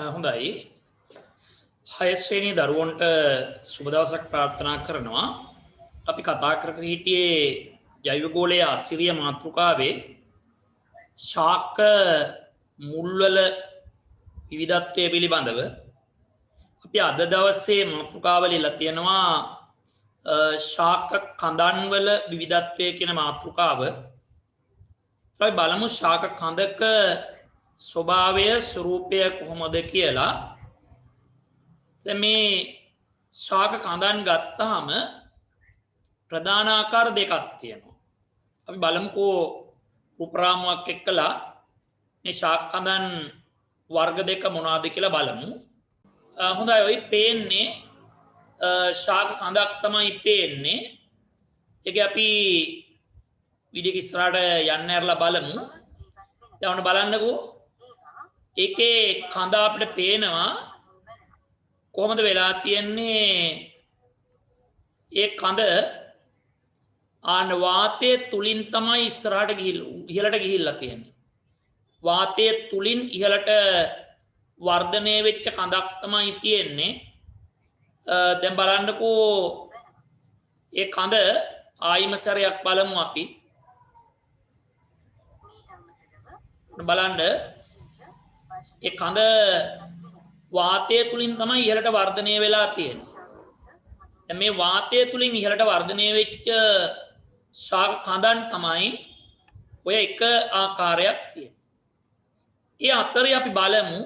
හොඳයි 6 ශ්‍රේණිය දරුවන්ට සුබ දවසක් ප්‍රාර්ථනා කරනවා. අපි කතා කරගෙන හිටියේ ජෛවගෝලයේ අසිරිය මාතෘකාවේ ශාක මුල්වල විවිධත්වය පිළිබඳව. අපි අද දවසේ මාතෘකාව ලියලා තියෙනවා ශාක කඳන් වල විවිධත්වය කියන මාතෘකාව. අපි බලමු ශාක කඳක ස්වභාවය ස්වරූපය කොහොමද කියලා. දැන් මේ ශාක කඳන් ගත්තාම ප්‍රධාන ආකාර දෙකක් තියෙනවා. අපි බලමුකෝ රූපරාමුවක් එක්කලා මේ ශාක කඳන් වර්ග දෙක මොනවාද කියලා බලමු. හොඳයි ඔය පේන්නේ ශාක කඳක් තමයි පේන්නේ. ඒක අපි වීඩියෝ ඉස්සරහට යන්න ඇරලා බලමු. දැන් ඔන්න බලන්නකෝ ඒකේ කඳ අපිට පේනවා කොහොමද වෙලා තියෙන්නේ. ඒ කඳ ආන වාතයේ තුලින් තමයි ඉස්සරහට ඉහළට ගිහිල්ලා තියෙන්නේ. වාතයේ තුලින් ඉහළට වර්ධනය වෙච්ච කඳක් තමයි තියෙන්නේ. දැන් බලන්නකෝ ඒ කඳ ආයිම සැරයක් බලමු අපි. බලන්න ඒ කඳ වාතය තුලින් තමයි ඉහළට වර්ධනය වෙලා තියෙන්නේ. දැන් මේ වාතය තුලින් ඉහළට වර්ධනය වෙච්ච ශාක කඳන් තමයි ඔය එක ආකාරයක් තියෙන්නේ. ඒ අතරේ අපි බලමු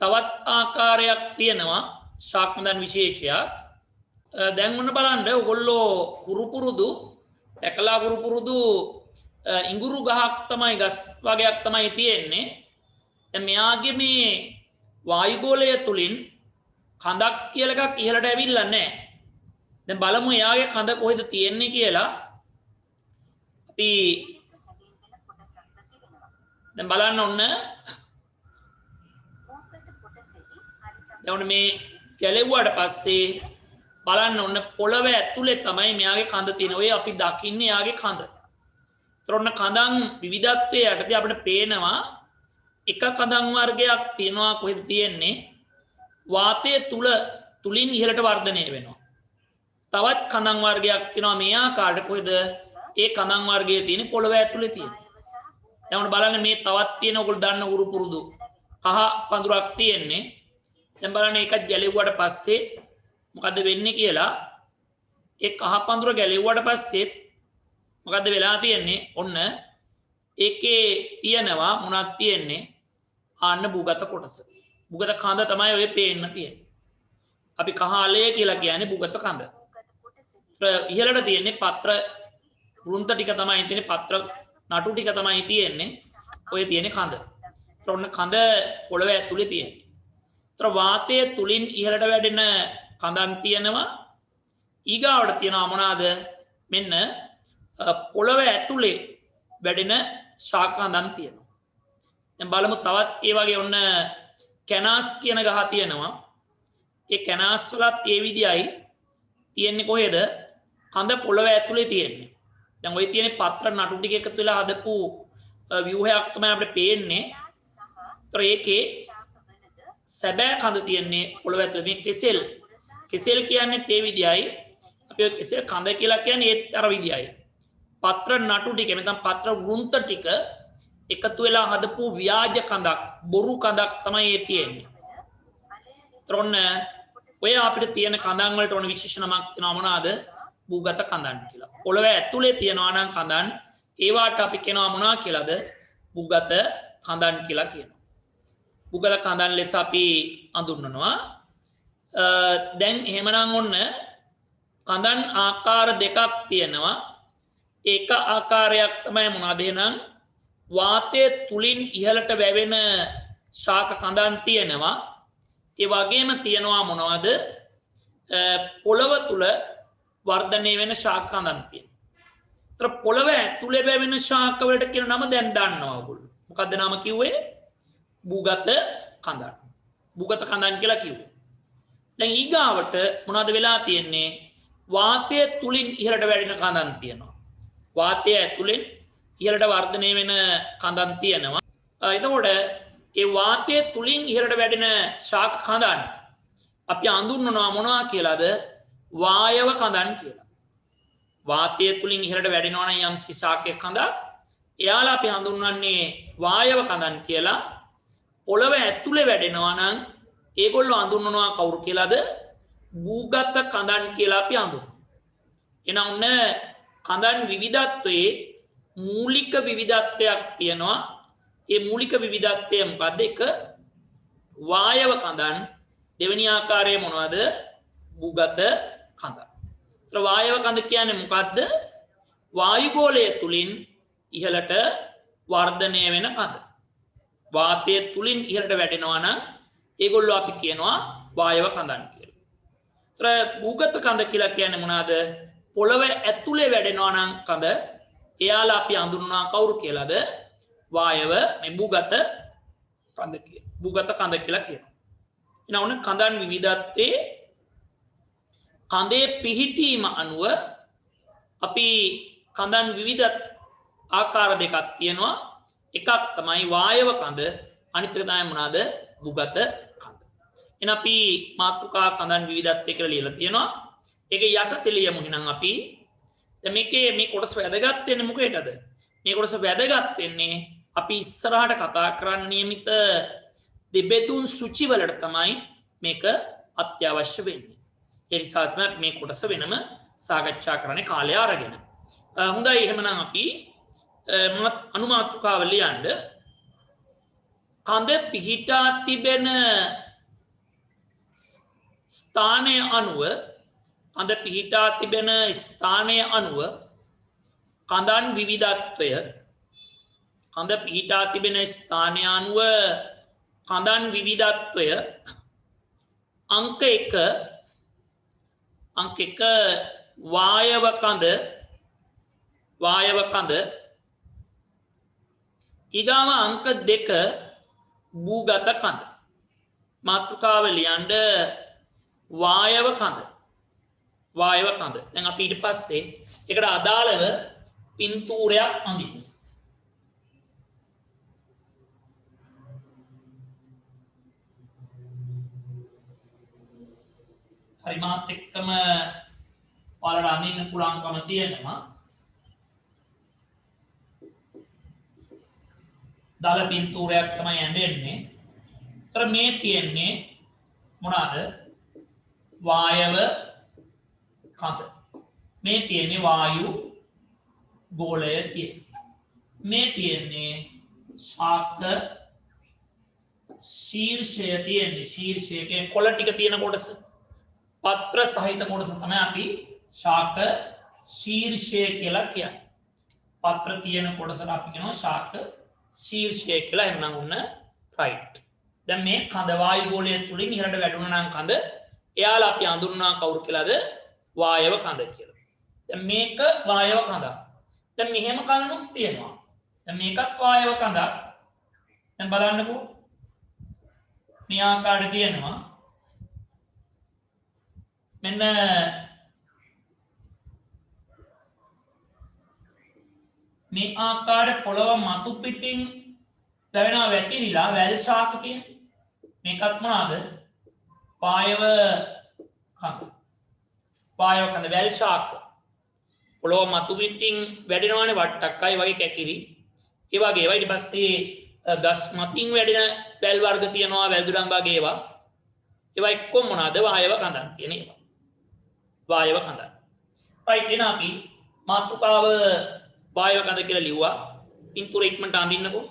තවත් ආකාරයක් තියෙනවා ශාක කඳන් විශේෂයක්. දැන් මොන බලන්න ඔයගොල්ලෝ පුරුපුරුදු දැකලා පුරුපුරුදු ඉඟුරු ගහක් තමයි ගස් වගේක් තමයි තියෙන්නේ. දැන් මෙයාගේ මේ වායුගෝලය තුලින් කඳක් කියලා එකක් ඉහළට ඇවිල්ලා නැහැ. දැන් බලමු එයාගේ කඳ කොහෙද තියෙන්නේ කියලා. අපි දැන් බලන්න ඔන්න දැන් මේ ගැලෙව්වට පස්සේ බලන්න ඔන්න පොළව ඇතුලේ තමයි මෙයාගේ කඳ තියෙන්නේ. ඔය අපි දකින්නේ එයාගේ කඳ. ඔන්න කඳන් විවිධත්වයේ යටතේ අපිට පේනවා එක කඳන් වර්ගයක් තියෙනවා කොහෙද තියෙන්නේ වාතයේ තුලින් ඉහළට වර්ධනය වෙනවා. තවත් කඳන් වර්ගයක් තියෙනවා මේ ආකාරයට කොහෙද ඒ කඳන් වර්ගයේ තියෙන්නේ පොළව ඇතුලේ තියෙන්නේ. දැන් බලන්න මේ තවත් තියෙන ඔයගොල්ලෝ දන්න උරු පුරුදු කහ පඳුරක් තියෙන්නේ. දැන් බලන්න ඒකත් ගැලෙව්වට පස්සේ මොකද්ද වෙන්නේ කියලා. ඒ කහ පඳුර ගැලෙව්වට පස්සේ මොකද්ද වෙලා තියෙන්නේ ඔන්න ඒකේ තියෙනවා මොනවද තියෙන්නේ ආන්න බුගත කොටස. බුගත කඳ තමයි ඔය පේන්න තියෙන්නේ. අපි කහාලය කියලා කියන්නේ බුගත කඳ. ඉහළට තියෙන්නේ පත්‍ර වෘන්ත ටික තමයි තියෙන්නේ පත්‍ර නටු ටික තමයි තියෙන්නේ. ඔය තියෙන්නේ කඳ. ඔන්න කඳ පොළව ඇතුලේ තියෙන්නේ. ඒතර වාතයේ තුලින් ඉහළට වැඩෙන කඳන් තියෙනවා. ඊගාවට තියෙනවා මොනවාද මෙන්න පොළව ඇතුලේ වැඩෙන ශාක කඳන් තියෙනවා. දැන් බලමු තවත් ඒ වගේ ඔන්න කැනාස් කියන ගහ තියෙනවා. ඒ කැනාස් වලත් ඒ විදියයි තියෙන්නේ කොහෙද? කඳ පොළව ඇතුලේ තියෙන්නේ. දැන් ඔය තියෙන්නේ පත්‍ර නටු ටික එකතු වෙලා හදපු ව්‍යුහයක් තමයි අපිට පේන්නේ. ඒතර ඒකේ සැබෑ කඳ තියෙන්නේ පොළව ඇතුලේ. මේ කෙසෙල් කියන්නේ ඒ විදියයි. අපි ඔය කෙසෙල් කඳ කියලා කියන්නේ ඒත් අර විදියයි. පත්‍ර නටු ටික නැත්නම් පත්‍ර වෘන්ත ටික එකතු වෙලා හදපු ව්‍යාජ කඳක් බොරු කඳක් තමයි ඒ තියෙන්නේ. ත්‍රොන්න ඔය අපිට තියෙන කඳන් වලට ඕන විශේෂ නමක් තියෙනවා මොනවාද? භූගත කඳන් කියලා. පොළව ඇතුලේ තියෙනවා නම් කඳන් ඒවට අපි කියනවා මොනවා කියලාද? භූගත කඳන් කියලා කියනවා. භූගත කඳන් ලෙස අපි හඳුන්වනවා. දැන් එහෙමනම් ඔන්න කඳන් ආකාර දෙකක් තියෙනවා. ඒක ආකාරයක් තමයි මොනවද එහෙනම් වාතයේ තුලින් ඉහළට වැවෙන ශාක කඳන් තියෙනවා. ඒ වගේම තියෙනවා මොනවද පොළව තුල වර්ධනය වෙන ශාක කඳන් තියෙනවා. ඒතර පොළව ඇතුලේ වැවෙන ශාක වලට කියන නම දැන් දන්නවා ඔයගොල්ලෝ. මොකද්ද නම කිව්වේ? භූගත කඳන්. භූගත කඳන් කියලා කිව්වේ. දැන් ඊගාවට මොනවද වෙලා තියෙන්නේ? වාතයේ තුලින් ඉහළට වැටෙන කඳන් තියෙනවා. වාතය ඇතුලෙන් ඉහළට වර්ධනය වෙන කඳන් තියෙනවා. එතකොට ඒ වාතයේ තුලින් ඉහළට වැඩෙන ශාක කඳන් අපි අඳුන්වනවා මොනවා කියලාද? වායව කඳන් කියලා. වාතයේ තුලින් ඉහළට වැඩෙනවා නම් යම් ශාකයක් කඳක් එයාලා අපි හඳුන්වන්නේ වායව කඳන් කියලා. පොළව ඇතුලේ වැඩෙනවා නම් ඒගොල්ලෝ හඳුන්වනවා කවුරු කියලාද? භූගත කඳන් කියලා අපි හඳුන්වනවා. එහෙනම් ඔන්න කඳන් විවිධත්වයේ මූලික විවිධත්වයක් තියෙනවා. ඒ මූලික විවිධත්වය මොකද්ද? එක වායව කඳන්, දෙවෙනි ආකාරය මොනවද? භූගත කඳන්. ඒතර වායව කඳ කියන්නේ මොකද්ද? වායුගෝලය තුලින් ඉහළට වර්ධනය වෙන කඳ. වාතයේ තුලින් ඉහළට වැටෙනවා නම් ඒගොල්ලෝ අපි කියනවා වායව කඳන් කියලා. ඒතර භූගත කඳ කියලා කියන්නේ මොනවාද? පොළව ඇතුලේ වැඩෙනවා නම් කඳ එයාලා අපි හඳුන්වනවා කවුරු කියලාද? වායව මේ භූගත කඳ කියලා. භූගත කඳ කියලා කියනවා. එහෙනම් ඔන්න කඳන් විවිධත්වයේ කඳේ පිහිටීම අනුව අපි කඳන් විවිධ ආකාර දෙකක් තියෙනවා. එකක් තමයි වායව කඳ, අනිත් එක තමයි මොනවාද? භූගත කඳ. එහෙනම් අපි මාතෘකා කඳන් විවිධත්වය කියලා ලියලා තියෙනවා. ඒක යටතේ ලියමු. එහෙනම් අපි දැන් මේකේ මේ කොටස වැදගත් වෙන්නේ මොකේදද? මේ කොටස වැදගත් වෙන්නේ අපි ඉස්සරහට කතා කරන්න නියමිත දෙබෙදුන් සුචි වලට තමයි මේක අත්‍යවශ්‍ය වෙන්නේ. ඒ නිසා තමයි මේ කොටස වෙනම සාකච්ඡා කරන්නේ කාලය අරගෙන. හොඳයි එහෙනම් අපි අනුමාතෘකාව ලියන්න. කඳ පිහිටා තිබෙන ස්ථානය අනුව කඳ පිහිටා තිබෙන ස්ථානය අනුව කඳන් විවිධත්වය කඳ පිහිටා තිබෙන ස්ථානය අනුව කඳන් විවිධත්වය අංක 1 වායව කඳ ඊගාව අංක 2 භූගත කඳ. මාතෘකාව ලියන්න වායව කඳ. දැන් අපි ඊට පස්සේ ඒකට අදාළව පින්තූරයක් අඳිමු. හරි මාත් එක්කම ඔයාලට අඳින්න පුළුවන්කම තියෙනවා. දල පින්තූරයක් තමයි ඇඳෙන්නේ. ඒතර මේ තියෙන්නේ මොනවාද? වායව කඳ. මේ තියෙන්නේ වායු ගෝලය තියෙන්නේ. මේ තියෙන්නේ ශාක ශීර්ෂය තියෙන්නේ. ශීර්ෂයේ කොළ ටික තියෙන කොටස. පත්‍ර සහිත කොටස තමයි අපි ශාක ශීර්ෂය කියලා කියන්නේ. පත්‍ර තියෙන කොටසට අපි කියනවා ශාක ශීර්ෂය කියලා. එහෙනම් උන්න රයිට්. දැන් මේ කඳ වායු ගෝලය තුලින් ඉහළට වැඩුණා නම් කඳ එයාලා අපි හඳුන්වනවා කවුරු කියලාද? වායව කඳ කියලා. දැන් මේක වායව කඳක්. දැන් මෙහෙම කඳක් තියෙනවා. දැන් මේකත් වායව කඳක්. දැන් බලන්නකෝ. මේ ආකාරයට තියෙනවා. මෙන්න මේ ආකාරයට පොළව මතු පිටින් වැවෙනවා වැතිරිලා වැල් ශාක කියන්නේ. මේකත් මොනවාද? වායව කඳ. වායව කඳ වැල් ශාක. පොළව මතු පිටින් වැඩෙනවානේ වට්ටක්කයි වගේ කැකිරි. ඒ වගේ ඒවා ඊට පස්සේ ගස් මතින් වැඩෙන වැල් වර්ග තියෙනවා වැල් දුඩම් වගේ ඒවා. ඒවා එක්ක මොනවාද? වායව කඳක් තියෙන ඒවා. වායව කඳ. රයිට්. එහෙනම් අපි මාතෘකාව වායව කඳ කියලා ලිව්වා. පින්තූර ඉක්මනට අඳින්නකෝ.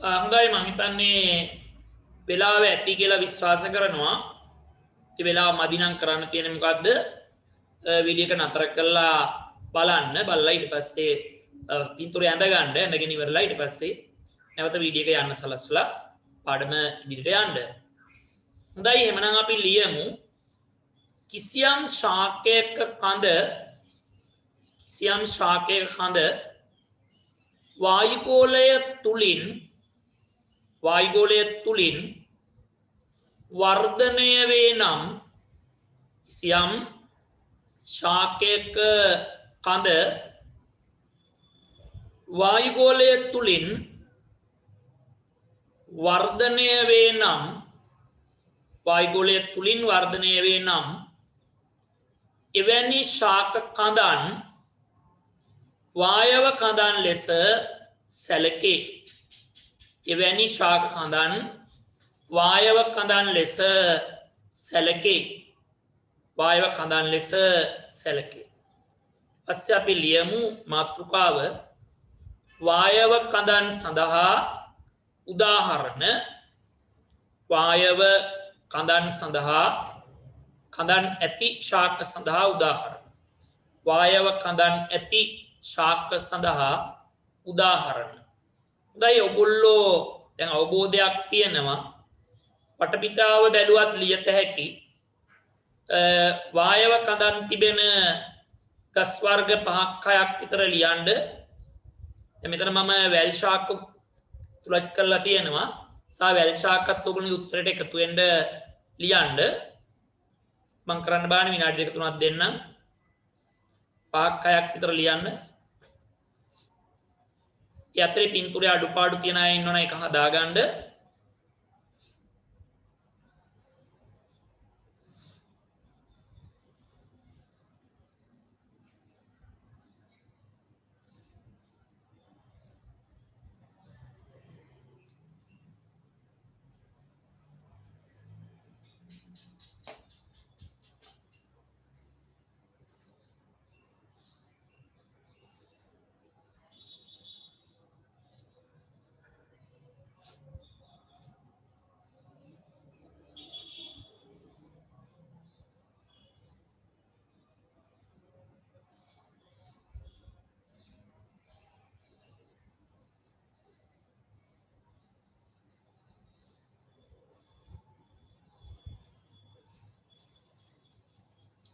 හොඳයි මං හිතන්නේ වෙලාව ඇති කියලා විශ්වාස කරනවා. ඉතින් වෙලාව මදි නම් කරන්න තියෙන්නේ මොකද්ද? වීඩියෝ එක නතර කරලා බලන්න. බලලා ඊට පස්සේ පින්තූරය ඇඳ ගන්න. ඇඳගෙන ඉවරලා ඊට පස්සේ නැවත වීඩියෝ එක යන්න සලස්ලා පාඩම ඉදිරියට යන්න. හොඳයි එහෙනම් අපි ලියමු. කිසියම් ශාකයක කඳ වායුගෝලය තුලින් වර්ධනය වේ නම් කිසියම් ශාකයක කඳ වායුගෝලය තුලින් වර්ධනය වේ නම් එවැනි ශාක කඳන් වායව කඳන් ලෙස සැලකේ. එවැනි ශාක කඳන් වායව කඳන් ලෙස සැලකේ. පස්සේ අපි ලියමු මාතෘකාව වායව කඳන් සඳහා උදාහරණ. වායව කඳන් සඳහා කඳන් ඇති ශාක සඳහා උදාහරණ. වායව කඳන් ඇති ශාක සඳහා උදාහරණ. හොඳයි ඔයගොල්ලෝ දැන් අවබෝධයක් තියෙනවා. පටපිටාව බැලුවත් ලියත හැකි. වායව කඳන් තිබෙන ගස් වර්ග 5ක් 6ක් විතර ලියන්න. දැන් මෙතන මම වැල් ශාක තුලක් කරලා තියෙනවා. සා වැල් ශාකත් ඔයගොල්ලෝ උත්තරයට එකතු වෙන්න ලියන්න. මම කරන්න බාන්නේ විනාඩි 2 3ක් දෙන්නම්. 5ක් 6ක් විතර ලියන්න. ඒ අතරේ පින්තූරේ අඩුපාඩු තියන අය ඉන්නවනේ ඒක හදාගන්න.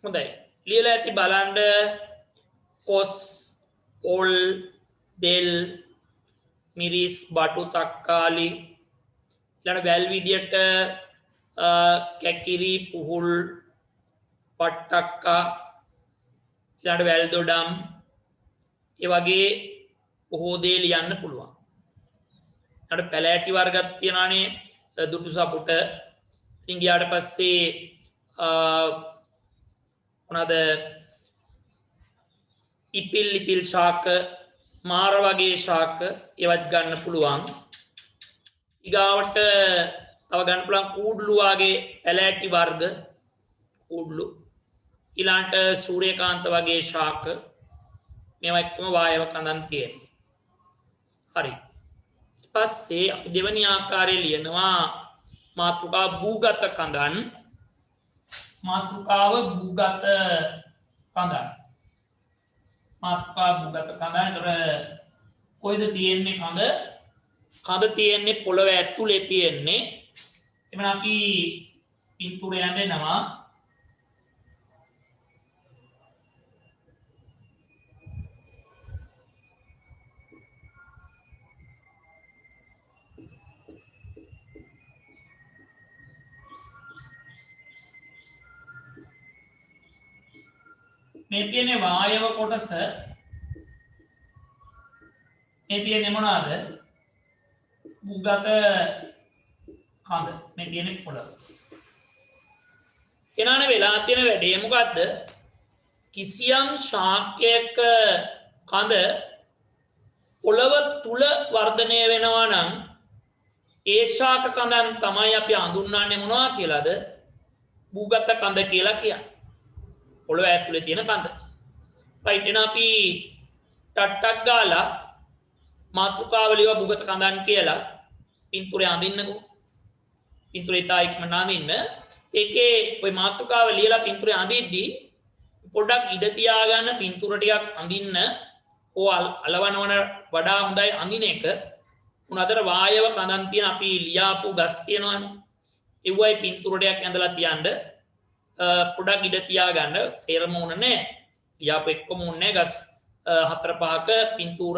හොඳයි ලියලා ඇති බලන්න. කොස් පොල් දෙල් මිරිස් බටු තක්කාලි ඊළඟ වැල් විදියට කැකිරි පුහුල් පට්ටක්කා ඊළඟ වැල් දොඩම් ඒ වගේ බොහෝ දේ ලියන්න පුළුවන්. ඊළඟ පැලෑටි වර්ගයක් තියනවානේ දුටු සපුට. ඉතින් ගියාට පස්සේ මොනවාද ඉපිල් ශාක මාර වගේ ශාක ඒවත් ගන්න පුළුවන්. ඊගාවට තව ගන්න පුළුවන් කූඩ්ලු වගේ පැලෑටි වර්ග කූඩ්ලු. ඊළාට සූර්යකාන්ත වගේ ශාක මේවා එක්කම වායව කඳන් තියෙනවා. හරි. ඊට පස්සේ අපි දෙවැනි ආකාරයේ ලියනවා මාතෘකාව භූගත කඳන්. මාතෘකාව භූගත කඳන්. ඒතර කොයිද තියෙන්නේ කඳ? කඳ තියෙන්නේ පොළව ඇතුලේ තියෙන්නේ. එමන් අපි පින්තූරය ඇඳෙනවා. මේ තියෙන්නේ වායව කොටස. මේ තියෙන්නේ මොනවාද? භූගත කඳ. මේ තියෙන්නේ පොළව. එනානේ වෙලා තියෙන වැඩේ මොකද්ද? කිසියම් ශාකයක කඳ පොළව තුල වර්ධනය වෙනවා නම් ඒ ශාක කඳන් තමයි අපි හඳුන්වන්නේ මොනවා කියලාද? භූගත කඳ කියලා කියන්නේ. පොළව ඇතුලේ තියෙන කඳ. රයිට් එහෙනම් අපි ටට්ටක් ගාලා මාතෘකාව ලියව භූගත කඳන් කියලා. පින්තූරය අඳින්නකෝ. පින්තූරය ඉතා ඉක්මනට අඳින්න. ඒකේ ওই මාතෘකාව ලියලා පින්තූරය අඳිද්දී පොඩ්ඩක් ඉඩ තියාගන්න පින්තූර ටිකක් අඳින්න. ඕ අලවනවන වඩා හොඳයි අඳින එක. උන අතර වායව කඳන් තියෙන අපි ලියාපු ගස් තියෙනවනේ. ඒවයි පින්තූර ටිකක් ඇඳලා තියන්න. පොඩ්ඩක් ඉඩ තියාගන්න. සේරම උන නැහැ. ලියාපු එක්කම උන්නේ ගස් 4-5ක පින්තූර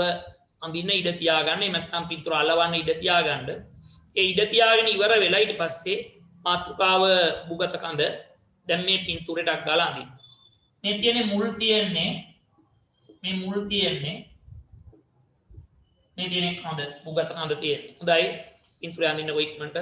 අඳින්න ඉඩ තියාගන්න. එහෙම නැත්නම් පින්තූර අලවන්න ඉඩ තියාගන්න. ඒ ඉඩ තියාගෙන ඉවර වෙලා ඊට පස්සේ මාතෘකාව බුගත කඳ දැන් මේ පින්තූරයටක් ගාලා අඳින්න. මේ තියෙන්නේ මුල් තියෙන්නේ මේ මුල් තියෙන්නේ මේ තියෙන්නේ කඳ බුගත කඳ තියෙන්නේ. හොඳයි පින්තූරය අඳින්නකො ඉක්මනට.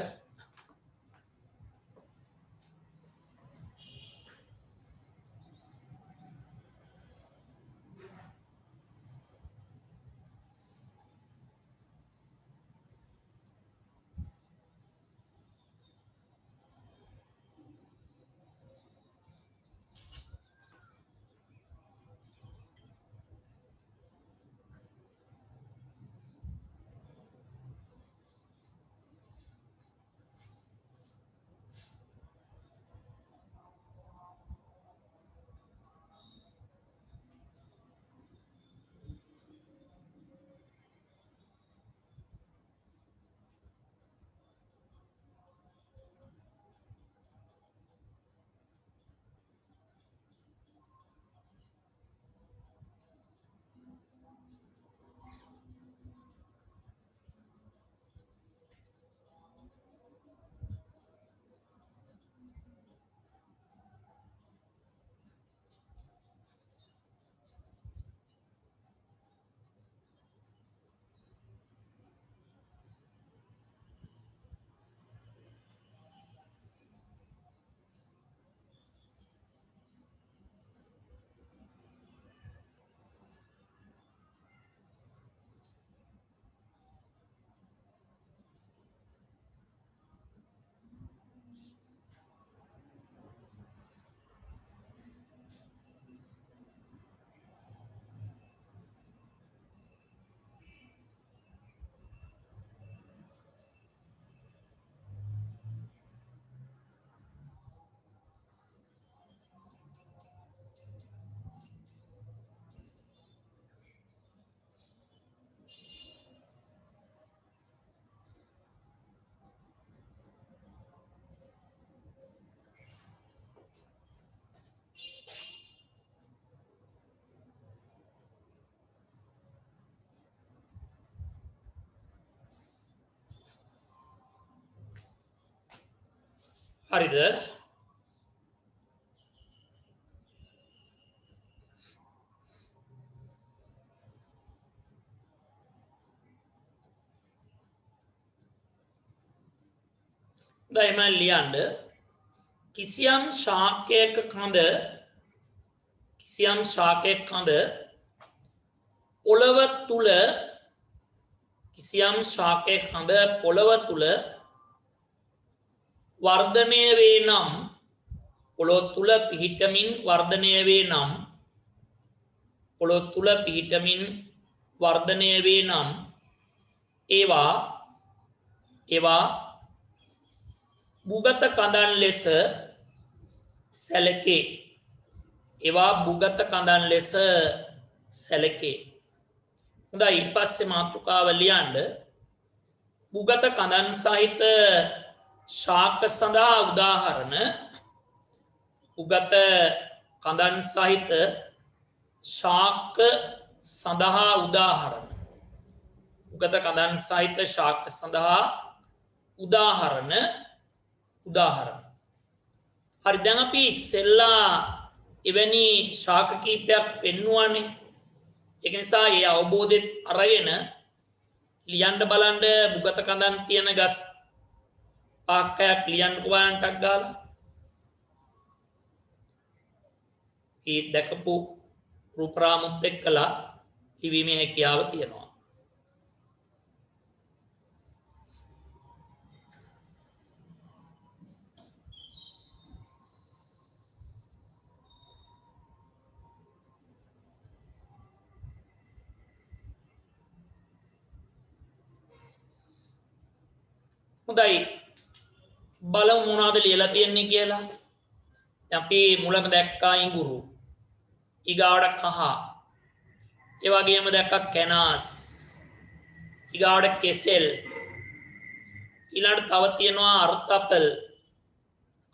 හරිද? දැන් මම ලියන්න කිසියම් ශාකයක කඳ පොළව තුල කිසියම් ශාකයක කඳ පොළව තුල වර්ධනය වේ නම් පොළොව තුල පිහිටමින් වර්ධනය වේ නම් පොළොව තුල පිහිටමින් වර්ධනය වේ නම් ඒවා බුගත කඳන් ලෙස සැලකේ. ඒවා බුගත කඳන් ලෙස සැලකේ. හොඳයි ඊට පස්සේ මාතෘකාව ලියන්න බුගත කඳන් සහිත ශාක සඳහා උදාහරණ උගත කඳන් සහිත ශාක සඳහා උදාහරණ උගත කඳන් සහිත ශාක සඳහා උදාහරණ හරි දැන් අපි ඉස්සෙල්ලා එවැනි ශාක කීපයක් පෙන්වුවානේ. ඒක නිසා ඒ අවබෝධෙත් අරගෙන ලියන්න බලන්න බුගත කඳන් තියෙන ගස් පාක්කයක් ලියන්න කොවන්ටක් ගාලා ඒ දැකපු රූපරාමුත් එක්කලා ලිවීමේ හැකියාව තියෙනවා. හොඳයි බලමු මොනවද ලියලා තියෙන්නේ කියලා. අපි මුලම දැක්කා ඉඟුරු. ඊගාවට කහ. ඒ වගේම දැක්කා කැනාස්. ඊගාවට කෙසෙල්. ඊළඟට තව තියෙනවා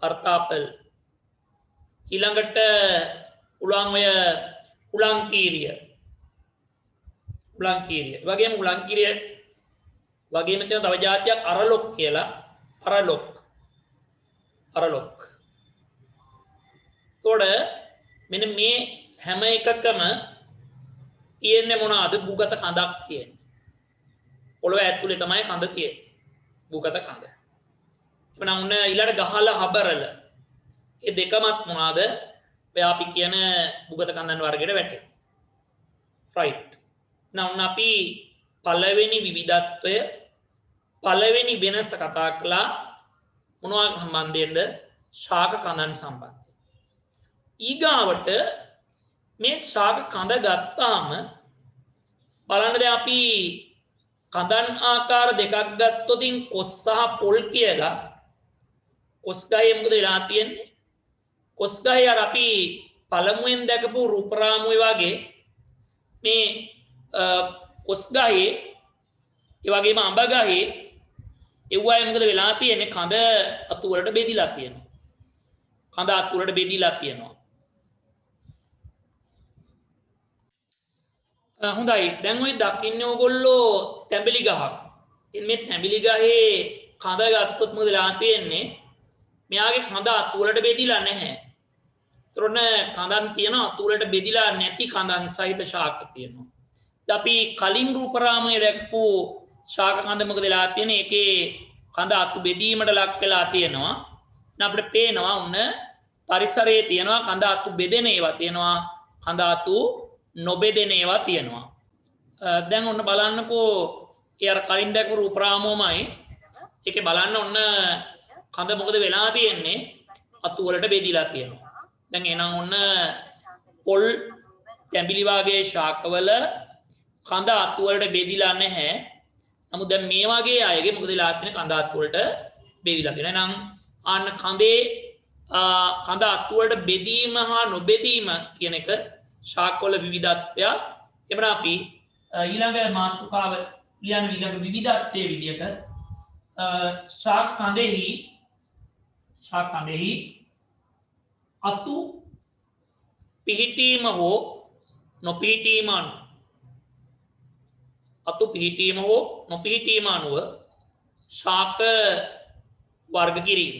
අර්ථපල්. ඊළඟට උලංකීරිය. වගේම උලංකීරිය වගේම තියෙන තව જાතියක් අරලොක් කියලා. අරලොක්. තොඩ මෙන්න මේ හැම එකකම තියෙන්නේ මොනවාද? භූගත කඳක් තියෙන්නේ. පොළොව ඇතුලේ තමයි කඳ තියෙන්නේ. භූගත කඳ. එවනම් උන්න ඊළඟ ගහල හබරල. ඒ දෙකමත් මොනවාද? ඔය අපි කියන භූගත කඳන් වර්ගයට වැටේ. right. නම් අපි පළවෙනි විවිධත්වය පළවෙනි වෙනස කතා කළා මොනවා සම්බන්ධයෙන්ද? ශාක කඳන් සම්බන්ධයෙන්. ඊගාවට මේ ශාක කඳ ගත්තාම බලන්න දැන් අපි කඳන් ආකාර දෙකක් ගත්තොතින් කොස් සහ පොල් කියලා කොස් ගහේ මොකද වෙලා තියෙන්නේ? කොස් ගහේ අර අපි පළමුවෙන් දැකපු රූපරාමුවේ වගේ මේ කොස් ගහේ ඒ වගේම අඹ ගහේ එව්වයි මොකද වෙලා තියෙන්නේ? කඳ අතු වලට බෙදිලා තියෙනවා. හොඳයි දැන් ඔය දකින්නේ ඕගොල්ලෝ තැඹිලි ගහක්. ඉතින් මේ තැඹිලි ගහේ කඳ ගත්තොත් මොකද වෙලා තියෙන්නේ? මෙයාගේ කඳ අතු වලට බෙදිලා නැහැ. ඒතරොන කඳන් තියෙනවා අතු වලට බෙදිලා නැති කඳන් සහිත ශාක තියෙනවා. අපි කලින් රූපරාමයේ දැක්පු ශාක කඳ මොකද වෙලා තියෙන්නේ? ඒකේ කඳ අතු බෙදීමට ලක් වෙලා තියෙනවා. අපිට පේනවා උන්න පරිසරයේ තියෙනවා කඳ අතු බෙදෙන ඒවා තියෙනවා, කඳ අතු නොබෙදෙන ඒවා තියෙනවා. දැන් ඔන්න බලන්නකෝ ඒ අර කලින් දැක්පු රූපරාමෝමයි ඒකේ බලන්න ඔන්න කඳ මොකද වෙලා තියෙන්නේ? අතු වලට බෙදිලා තියෙනවා. දැන් එහෙනම් ඔන්න පොල් තැඹිලි වාගේ ශාකවල කඳ අතු වලට බෙදිලා නැහැ. නමුත් දැන් මේ වගේ අයගේ මොකද වෙලා තියෙන්නේ? කඳ අතු වලට බෙදිලා තියෙනවා. එහෙනම් ආන්න කඳේ කඳ අතු වලට බෙදීම හා නොබෙදීම කියන එක ශාකවල විවිධත්වයක්. එබන අපි ඊළඟ මාතෘකාව ලියන ඊළඟ විවිධත්වයේ විදියට ශාක කඳෙහි අතු පිහිටීම හෝ නොපිහිටීම අනුව ශාක වර්ග කිරීම.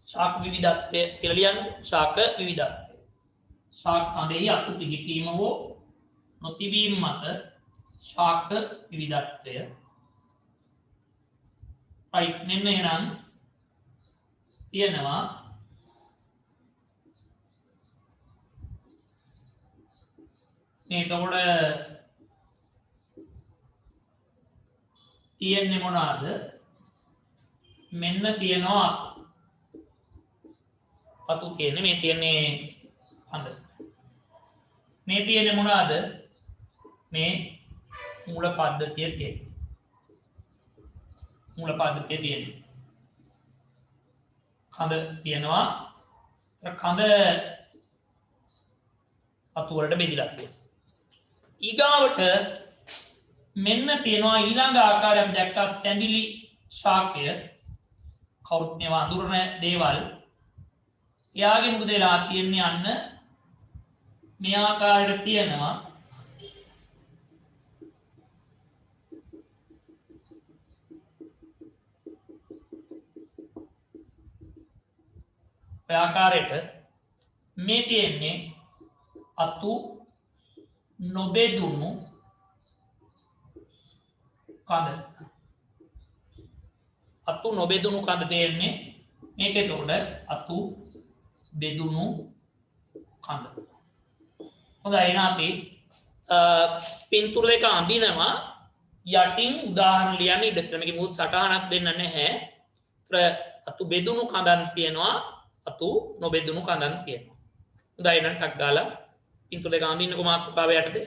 ශාක විවිධත්වය කියලා ලියන්න. ශාක විවිධත්වය. ශාක කඳෙහි අතු පිහිටීම හෝ නොතිබීම මත ශාක විවිධත්වය. right මෙන්න එහෙනම් තියෙනවා මේ එතකොට තියෙන්නේ මොනවාද? මෙන්න තියෙනවා අතු තියෙන්නේ, මේ තියෙන්නේ කඳ. මේ තියෙන්නේ මොනවාද? මේ මූල පද්ධතිය තියෙන්නේ. කඳ තියෙනවා. කඳ අතු වලට බෙදිලා තියෙනවා. ඊගාවට මෙන්න තියෙනවා ඊළඟ ආකාරයක් දැක්කා තැඹිලි ශාකය. කවුරුත් මේවා අඳුරන දේවල්. එයාගේ මොකද වෙලා තියෙන්නේ? අන්න මේ ආකාරයට තියෙනවා. ඔය ආකාරයට මේ තියෙන්නේ අතු නොබෙදුණු කඳ. අතු නොබෙදුණු කඳ තියෙන්නේ මේක. එතකොට අතු බෙදුණු කඳ. හොඳයි එහෙනම් අපි පින්තූර දෙක අඳිනවා. යටින් උදාහරණ ලියන්න ඉඩ තියෙනවා. මේකේ මුත් සටහනක් දෙන්න නැහැ. ඒතර අතු බෙදුණු කඳන් තියෙනවා, අතු නොබෙදුණු කඳන් තියෙනවා. හොඳයි එහෙනම් ටක් ගාලා පින්තූර දෙක අඳින්නකො මාතෘකාව යටතේ.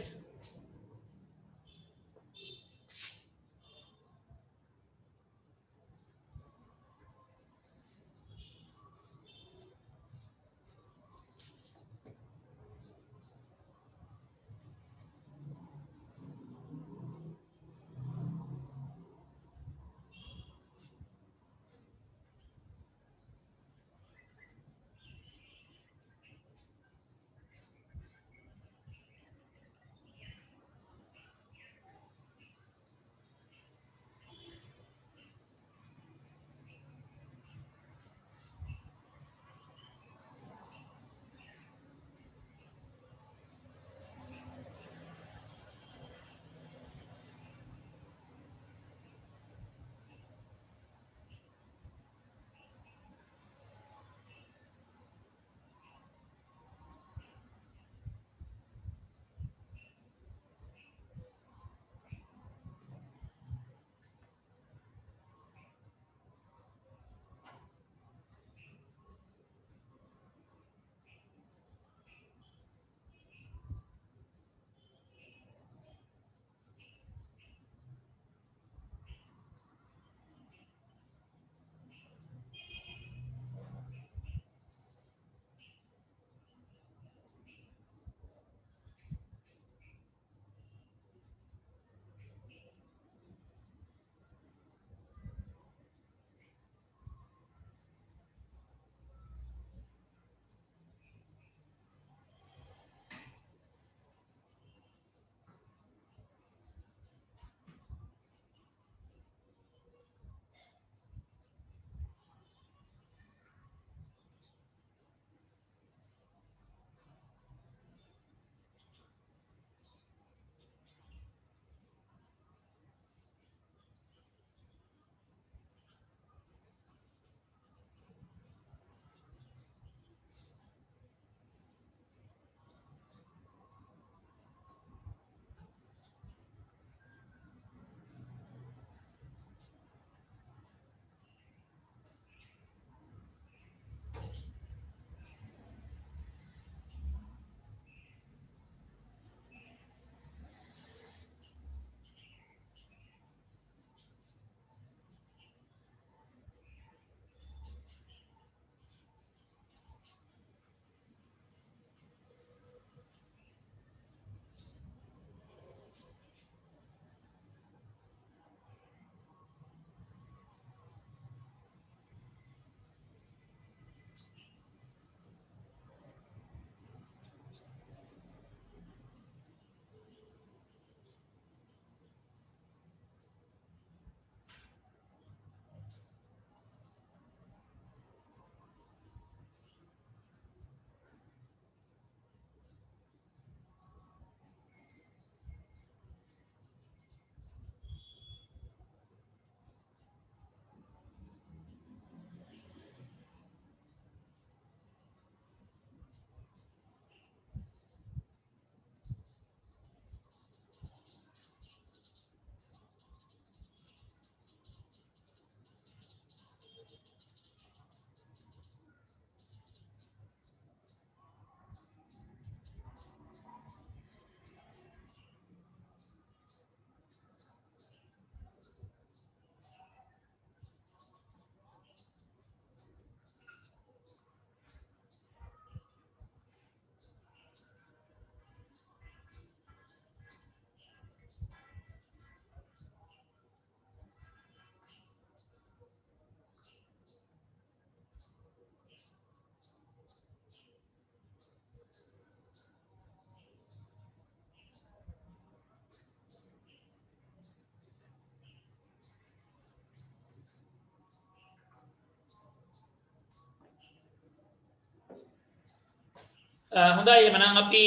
හොඳයි එහෙනම් අපි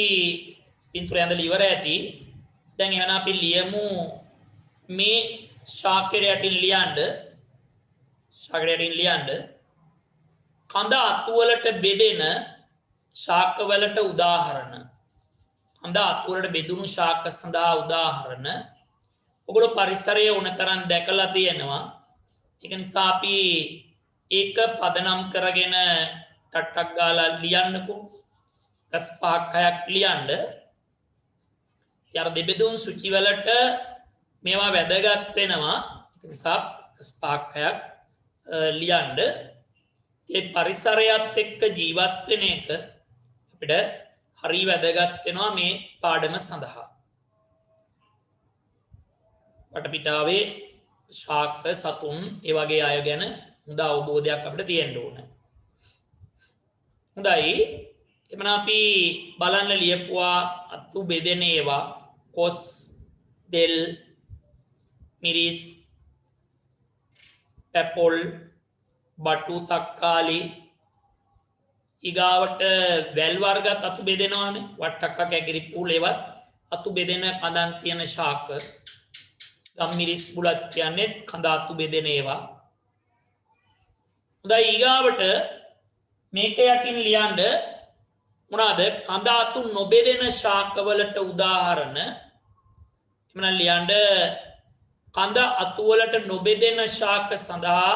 පින්තූරය ඇඳලා ඉවර ඇති. දැන් එහෙනම් අපි ලියමු මේ ශාකයට යටින් ලියන්න කඳ අතු වලට බෙදෙන ශාක වලට උදාහරණ. කඳ අතු වලට බෙදුණු ශාක සඳහා උදාහරණ ඔගොල්ලෝ පරිසරයේ උනතරන් දැකලා තියෙනවා. ඒක නිසා අපි ඒක පදනම් කරගෙන ටට්ටක් ගාලා ලියන්නකෝ. කස් පහක් හයක් ලියන්න. ඊට දෙබෙදුම් සුචි වලට මේවා වැදගත් වෙනවා. ඒක නිසා කස් පහක් හයක් ලියන්න. ඒ පරිසරයත් එක්ක ජීවත් වෙන එක අපිට හරි වැදගත් වෙනවා මේ පාඩම සඳහා. වටපිටාවේ ශාක සතුන් ඒ වගේ අය ගැන හොඳ අවබෝධයක් අපිට තියෙන්න ඕන. හොඳයි. එමන අපි බලන්න ලියපුවා අතු බෙදෙන ඒවා කොස්, දෙල්, මිරිස්, පැපොල්, බටු, තක්කාලි ඊගාවට වැල් වර්ගත් අතු බෙදෙනවානේ. වට්ටක්ක, කැකිරි, පූල් ඒවත් අතු බෙදෙන කඳන් තියෙන ශාක. ගම්මිරිස් බුලත් කියන්නේ කඳ අතු බෙදෙන ඒවා. හොඳයි ඊගාවට මේක යටින් ලියන්න මොනවාද කඳ අතු නොබෙදෙන ශාකවලට උදාහරණ. එමනම් ලියන්න කඳ අතු වලට නොබෙදෙන ශාක සඳහා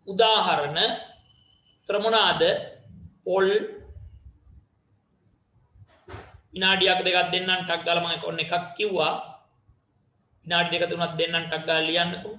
උදාහරණ. තර මොනවාද? පොල්. විනාඩියක් දෙකක් දෙන්නම් ටක් ගාලා මම ඔන්න එකක් කිව්වා. විනාඩි දෙක තුනක් දෙන්නම් ටක් ගාලා ලියන්නකෝ.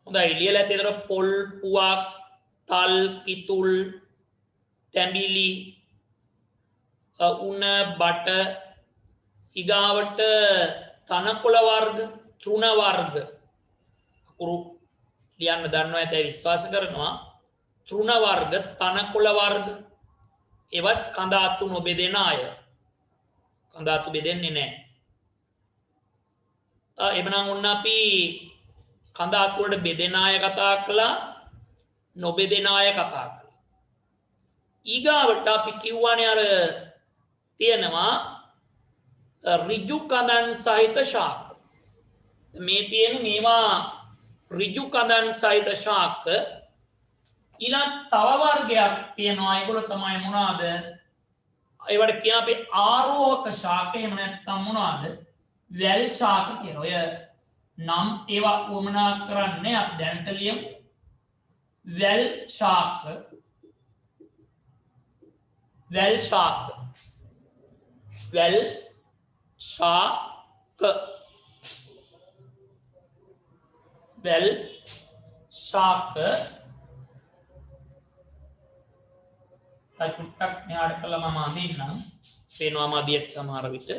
හොඳයි ලියලා ඇත්තේ පොල්, පුවක්, තල්, කිතුල්, තැඹිලි, උණ, බට ඊගාවට තනකොළ වර්ග, තෘණ වර්ග. අකුරු ලියන්න දන්නවා ඇතයි විශ්වාස කරනවා. තෘණ වර්ග, තනකොළ වර්ග ඒවත් කඳ අතු නොබෙදෙන අය. කඳ අතු බෙදෙන්නේ නැහැ. එබනම් ඔන්න අපි කඳ අතු වලට බෙදෙන අය කතා කළා, නොබෙදෙන අය කතා කළා. ඊගාවට අපි කිව්වනේ අර තියෙනවා ඍජු කඳන් සහිත ශාක. මේ තියෙන මේවා ඍජු කඳන් සහිත ශාක. ඊළඟ තව වර්ගයක් තියෙනවා. ඒගොල්ලෝ තමයි මොනවාද? ඒවට කියන අපි ආරෝහක ශාක. එහෙම නැත්නම් මොනවාද? වැල් ශාක කියන ඔය නම් ඒවා වමනා කරන්නේ අපි දැනට ලියමු. වැල් ශාක, වැල් ශාක, වැල් ශාක, වැල් ශාක. ටක් මෙහාට කළා මම අඳින්නම්. පේනවා මදියට සමහර විට.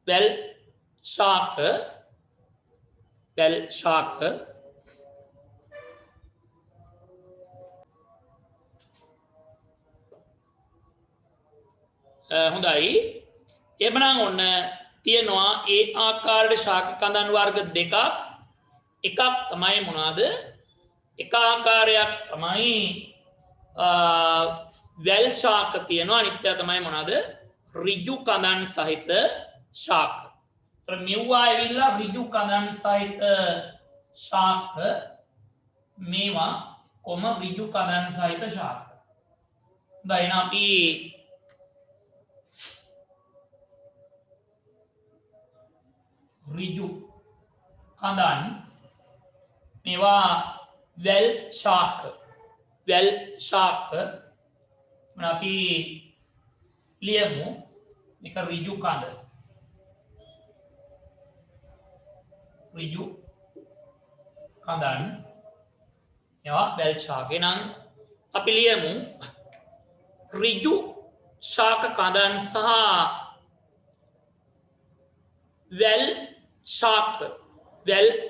වැල් ශාක, වැල් ශාක හොඳයි. එබනම් ඔන්න තියෙනවා ඒ ආකාරයට ශාක කඳන් වර්ග දෙකක්. එකක් තමයි මොනවාද? එක ආකාරයක් තමයි වැල් ශාක තියෙනවා. අනිත් එක තමයි මොනවාද? ඍජු කඳන් සහිත ශාක. තර මෙව්වා ඇවිල්ලා ඍජු කඳන් සහිත ශාක. මේවා කොම ඍජු කඳන් සහිත ශාක. දැන් අපි ඍජු කඳන් මේවා වැල් ශාක. වැල් ශාක අපි ලියමු මේක ඍජු කඳ. ඍජු කඳන් ඒවා වැල් ශාක. නම් අපි ලියමු ඍජු ශාක කඳන් සහ වැල්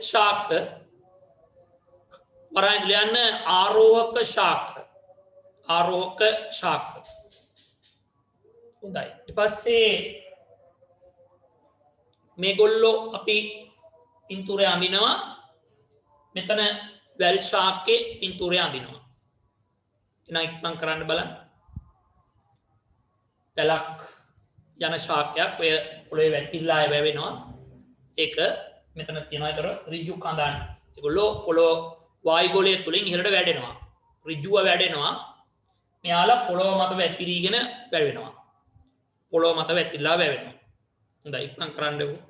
ශාක වරායි ලියන්න ආරෝහක ශාක හොඳයි ඊට පස්සේ මේගොල්ලෝ අපි පින්තූරය අඳිනවා මෙතන වැල් ශාකේ පින්තූරය අඳිනවා එන ඉක්මන් කරන්න බලන්න වැලක් යන ශාකයක් ඔය පොළවේ වැතිරලා වැවෙනවා ඒක මෙතන තියෙනවා ඒතර ඍජු කඳන් ඒගොල්ලෝ පොළොව වායුගෝලය තුලින් ඉහළට වැඩෙනවා ඍජුව වැඩෙනවා මෙයාලා පොළොව මත වැතිරීගෙන වැවෙනවා පොළොව මත වැතිරලා වැවෙනවා හොඳයි ඉක්මන් කරන්නකෝ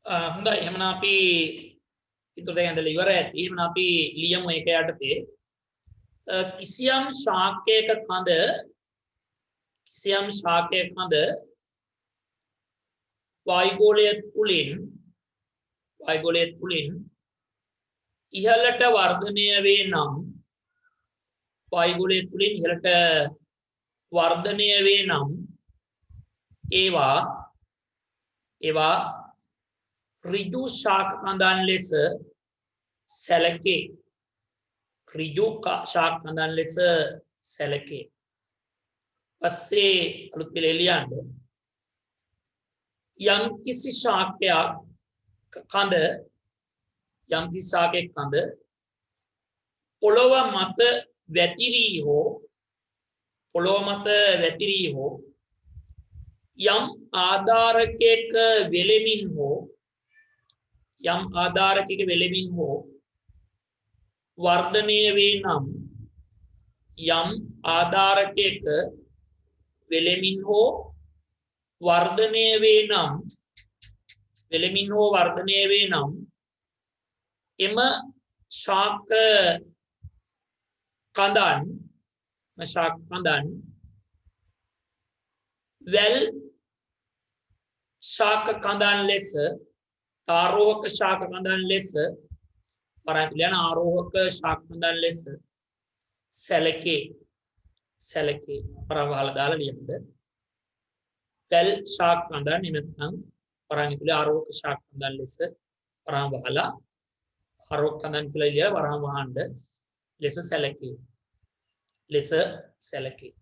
හොඳයි එහෙනම් අපි ඊට දෙක ඇඳලා ඉවර ඇති. එහෙනම් අපි ලියමු ඒක යටතේ කිසියම් ශාකයක කඳ වායුගෝලය තුලින් ඉහළට වර්ධනය වේ නම් වායුගෝලය තුලින් ඉහළට වර්ධනය වේ නම් ඒවා ඍජු ශාක කඳන් ලෙස සැලකේ. ඍජු ශාක කඳන් ලෙස සැලකේ. පස්සේ අලුත් පෙළ ලියන්න යම් කිසි ශාකයක් කඳ පොළොව මත වැතිරී හෝ යම් ආධාරකයක වෙලෙමින් හෝ වර්ධනය වේ නම් එම ශාක කඳන් වැල් ශාක කඳන් ලෙස ආරෝහක ශාක කඳන් ලෙස ආරෝහක ශාක කඳන් ලෙස සැලකේ. පරවහල දාලා ලියන්න. වැල් ශාක කඳන් නැත්නම් පරාංගිතුලේ ආරෝහක ශාක කඳන් ලෙස පරවහලා ආරෝහක කඳන් කියලා ලියලා වරහන් වහන්න ලෙස සැලකේ.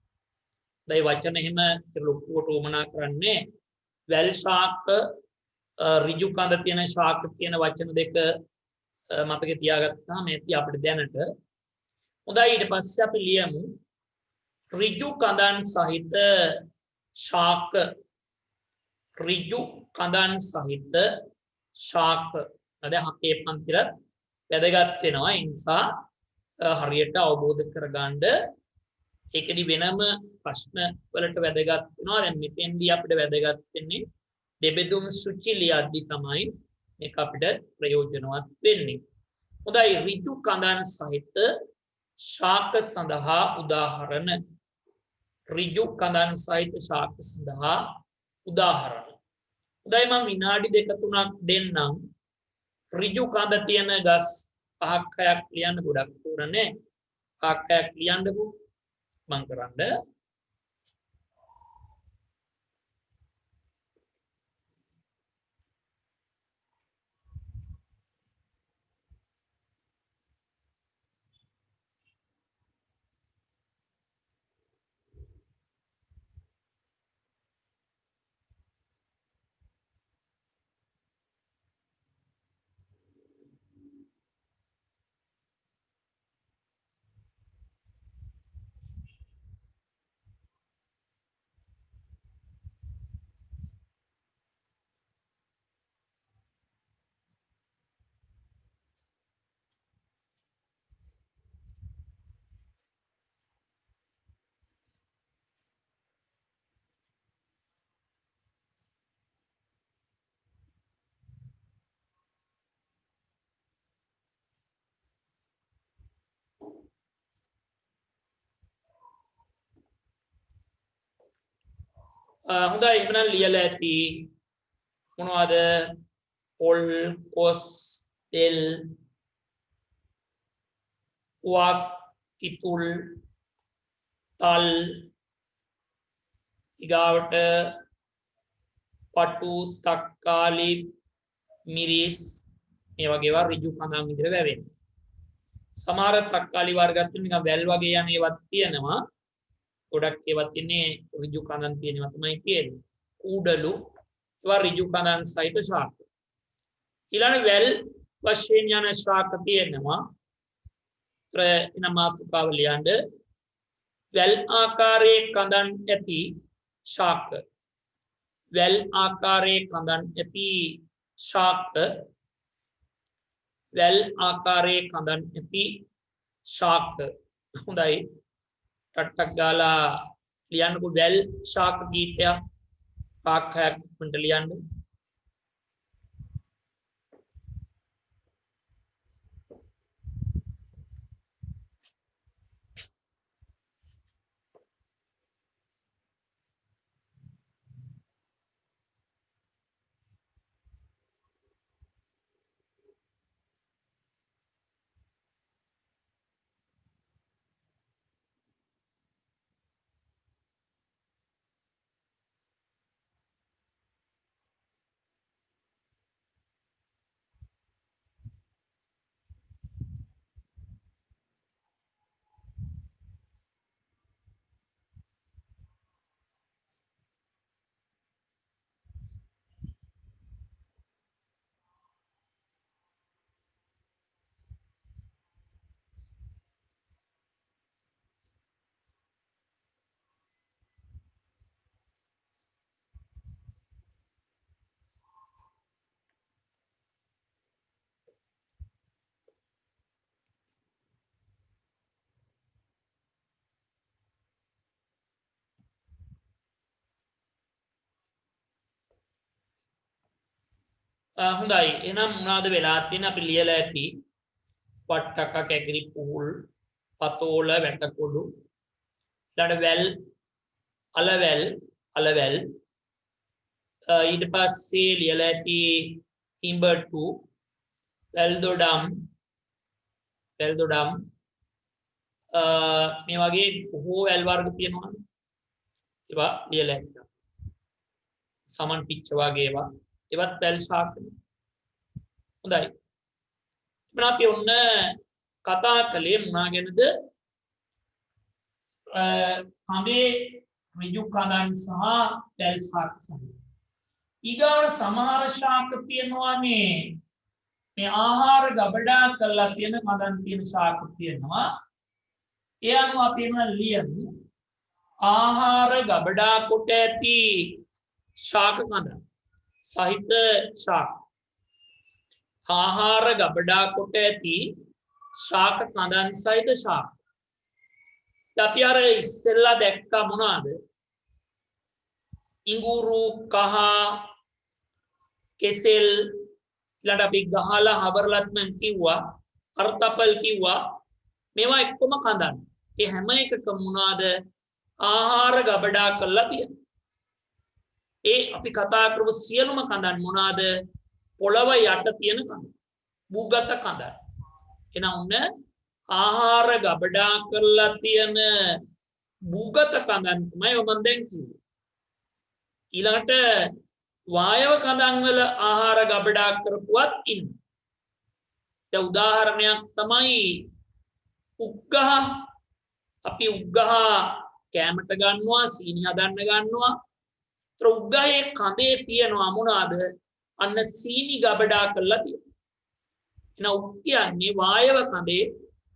දැන් වචන එහෙම ලොකුවට උමනා කරන්නේ වැල් ශාක ඍජු කඳ තියෙන ශාක කියන වචන දෙක මතකේ තියාගත්තාම ඇති අපිට දැනට. හොඳයි ඊට පස්සේ අපි ලියමු ඍජු කඳන් සහිත ශාක. දැන් අපේ පන්තිරත් වැදගත් වෙනවා. ඒ නිසා හරියට අවබෝධ කරගන්න ඒකෙදි වෙනම ප්‍රශ්න වලට වැදගත් වෙනවා. දැන් මෙතෙන්දී අපිට වැදගත් වෙන්නේ දෙබෙදුම් සුචි ලියද්දි තමයි මේක අපිට ප්‍රයෝජනවත් වෙන්නේ. හොඳයි ඍජු කඳන් සහිත ශාක සඳහා උදාහරණ. ඍජු කඳන් සහිත ශාක සඳහා උදාහරණ. හොඳයි මම විනාඩි 2-3ක් දෙන්නම්. ඍජු කඳ තියෙන ගස් 5-6ක් ලියන්න ගොඩක් උරනේ. 5-6ක් ලියන්නකෝ මම කරන්නේ. හොඳයි එහෙනම් ලියලා ඇති මොනවද පොල් කොස් තෙල් වක් කිතුල් තල් ඊගාවට පටු තක්කාලි මිරිස් මේ වගේ ඒවා ඍජු කඳන් විදිහට වැවෙන්නේ. සමහර තක්කාලි වර්ගත් නිකන් වැල් වගේ යන ඒවත් තියෙනවා. ගොඩක් ඒවා තියෙන්නේ ඍජු කඳන් තියෙනවා තමයි කියන්නේ. කුඩලු ඒවා ඍජු කඳන් සහිත ශාක. ඊළඟ වැල් වශයෙන් යන ශාක තියෙනවා. එන මාතෘකාව ලියන්න වැල් ආකාරයේ කඳන් ඇති ශාක. වැල් ආකාරයේ කඳන් ඇති ශාක. වැල් ආකාරයේ කඳන් ඇති ශාක. හොඳයි ටට්ටක් ගාලා ලියන්නකෝ වැල් ශාක කීපයක් 5-6ක් වුන්ට ලියන්න. හොඳයි එහෙනම් මොනවද වෙලා තියෙන්නේ අපි ලියලා ඇති වට්ටක කැකිරි පුහුල් පතෝල වැටකොඩු ඊළඟ වැල් අලවැල් අලවැල් ඊට පස්සේ ලියලා ඇති ඉඹටු වැල්දොඩම් වැල්දොඩම් මේ වගේ බොහෝ වැල් වර්ග තියෙනවා ඒවා ලියලා ඇති සමන් පිච්ච වගේ ඒවා ඒවත් වැල් ශාකනේ හොඳයි එහෙනම් අපි ඔන්න කතා කළේ මොනවා ගැනද කඳේ ඍජු කඳන් සහ වැල් ශාක සමග ඊගාවට සමහර ශාක තියෙනවා මේ ආහාර ගබඩා කරලා තියෙන කඳන් තියෙන ශාක තියෙනවා ඒ අනුව අපි එන්න ලියමු ආහාර ගබඩා කොට ඇති ශාක කඳන් සහිත ශාක ආහාර ගබඩා කොට ඇති ශාක කඳන් සහිත ශාක අපි අර ඉස්සෙල්ලා දැක්ක මොනවාද ඉඟුරු කහ කෙසෙල් ඊළඟ අපි ගහලා හබරලත් මන් කිව්වා අර්ථපල් කිව්වා මේවා එක්කම කඳන් ඒ හැම එකකම මොනවාද ආහාර ගබඩා කරලා තියෙන ඒ අපි කතා කරපු සියලුම කඳන් මොනවාද පොළව යට තියෙන කඳන් භූගත කඳන් එහෙනම් උන්න ආහාර ගබඩා කරලා තියෙන භූගත කඳන් තමයි මම දැන් කිව්වේ ඊළඟට වායව කඳන් වල ආහාර ගබඩා කරපුවත් ඉන්නේ දැන් උදාහරණයක් තමයි උග්ගහ අපි උග්ගහ කැමට ගන්නවා සීනි හදන්න ගන්නවා ඒතර උග්ගහේ කඳේ තියෙනවා මොනවාද අන්න සීනි ගබඩා කරලා තියෙනවා එහෙනම් උක් කියන්නේ වායව කඳේ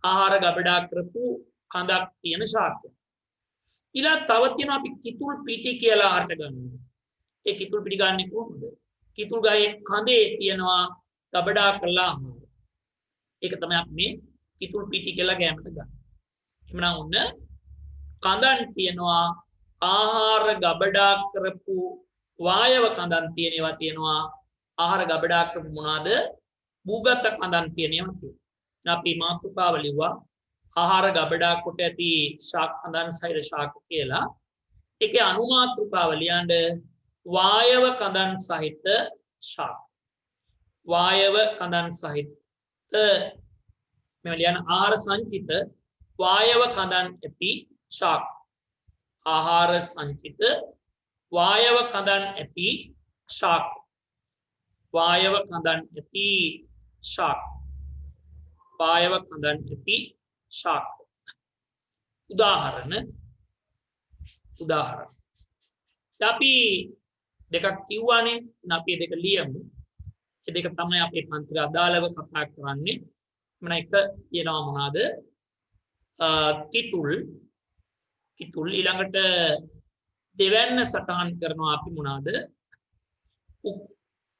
ආහාර ගබඩා කරපු කඳක් තියෙන ශාකය ඊළඟ තව තියෙනවා අපි කිතුල් පිටි කියලා ආහාරට ගන්නවා ඒ කිතුල් පිටි ගන්නේ කොහොමද කිතුල් ගහේ කඳේ තියෙනවා ගබඩා කරලා ආහාර ඒක තමයි අපි මේ කිතුල් පිටි කියලා ගෑමට ගන්න. එhmenan උන්න කඳන් තියෙනවා ආහාර ගබඩා කරපු වායව කඳන් තියෙනවා තියෙනවා ආහාර ගබඩා කරපු මොනවාද භූගත කඳන් තියෙනවා තියෙනවා. අපි මාතෘකාව ලිව්වා ආහාර ගබඩා කොට ඇති ශාක කඳන් සහිත ශාක කියලා. ඒකේ අනුමාතෘකාව ලියන්න වායව කඳන් සහිත ශාක. වායව කඳන් සහිත මේ ලියන ආහාර සංචිත වායව කඳන් ඇති ශාක. ආහාර සංචිත වායව කඳන් ඇති ශාක. වායව කඳන් ඇති ශාක. වායව කඳන් ඇති ශාක. උදාහරණ අපි දෙකක් කිව්වානේ අපි දෙක ලියමු. ඒ දෙක තමයි අපේ පන්තිල අදාළව කතා කරන්නේ. මම එක කියනවා මොනවාද? කිතුල් ඊළඟට දෙවැන්න සටහන් කරනවා අපි මොනවාද?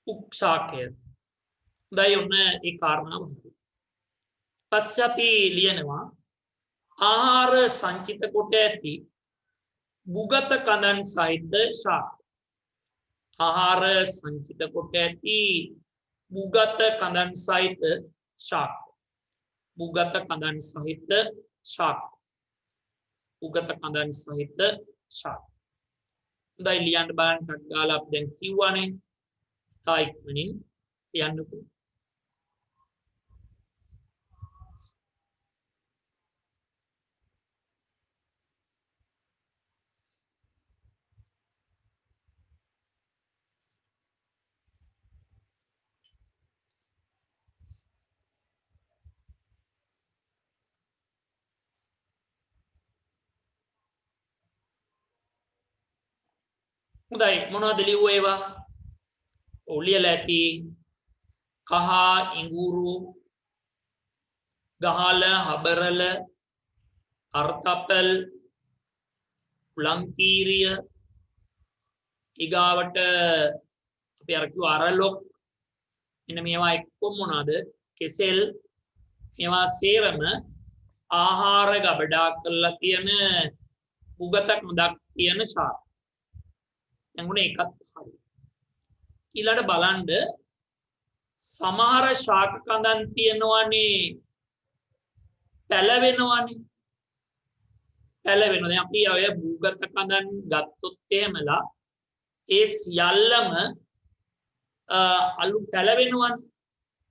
උක් ශාකය. හොඳයි ඔන්න ඒ කාරණාව. පස්සේ අපි ලියනවා ආහාර සංචිත කොට ඇති භූගත කඳන් සහිත ශාක. ආහාර සංචිත කොට ඇති භූගත කඳන් සහිත ශාක. භූගත කඳන් සහිත ශාක. භූගත කඳන් සහිත ශාක. හොඳයි ලියන්න බලන්න ටක් ගාලා අපි දැන් කිව්වනේ. තායික්මනින් ලියන්නකෝ. හොඳයි මොනවද ලිව්වේ ඒවා? ඔලියලා ඇති කහ ඉඟුරු ගහල හබරල අර්ථපල් ලංකීරිය ඊගාවට අපි අර කිව්ව අරලොක් මෙන්න මේවා එක්කම මොනවද? කෙසෙල් මේවා සේරම ආහාර ගබඩා කරලා තියෙන උගතක් මුදක් තියෙන ශාක. දැන් උනේ එකක් හරි. ඊළඟට බලන්න සමහර ශාක කඳන් තියෙනවානේ පැලවෙනවානේ. පැලවෙනවා. දැන් අපි ඔය භූගත කඳන් ගත්තොත් එහෙමලා ඒ සියල්ලම අලු පැලවෙනවානේ.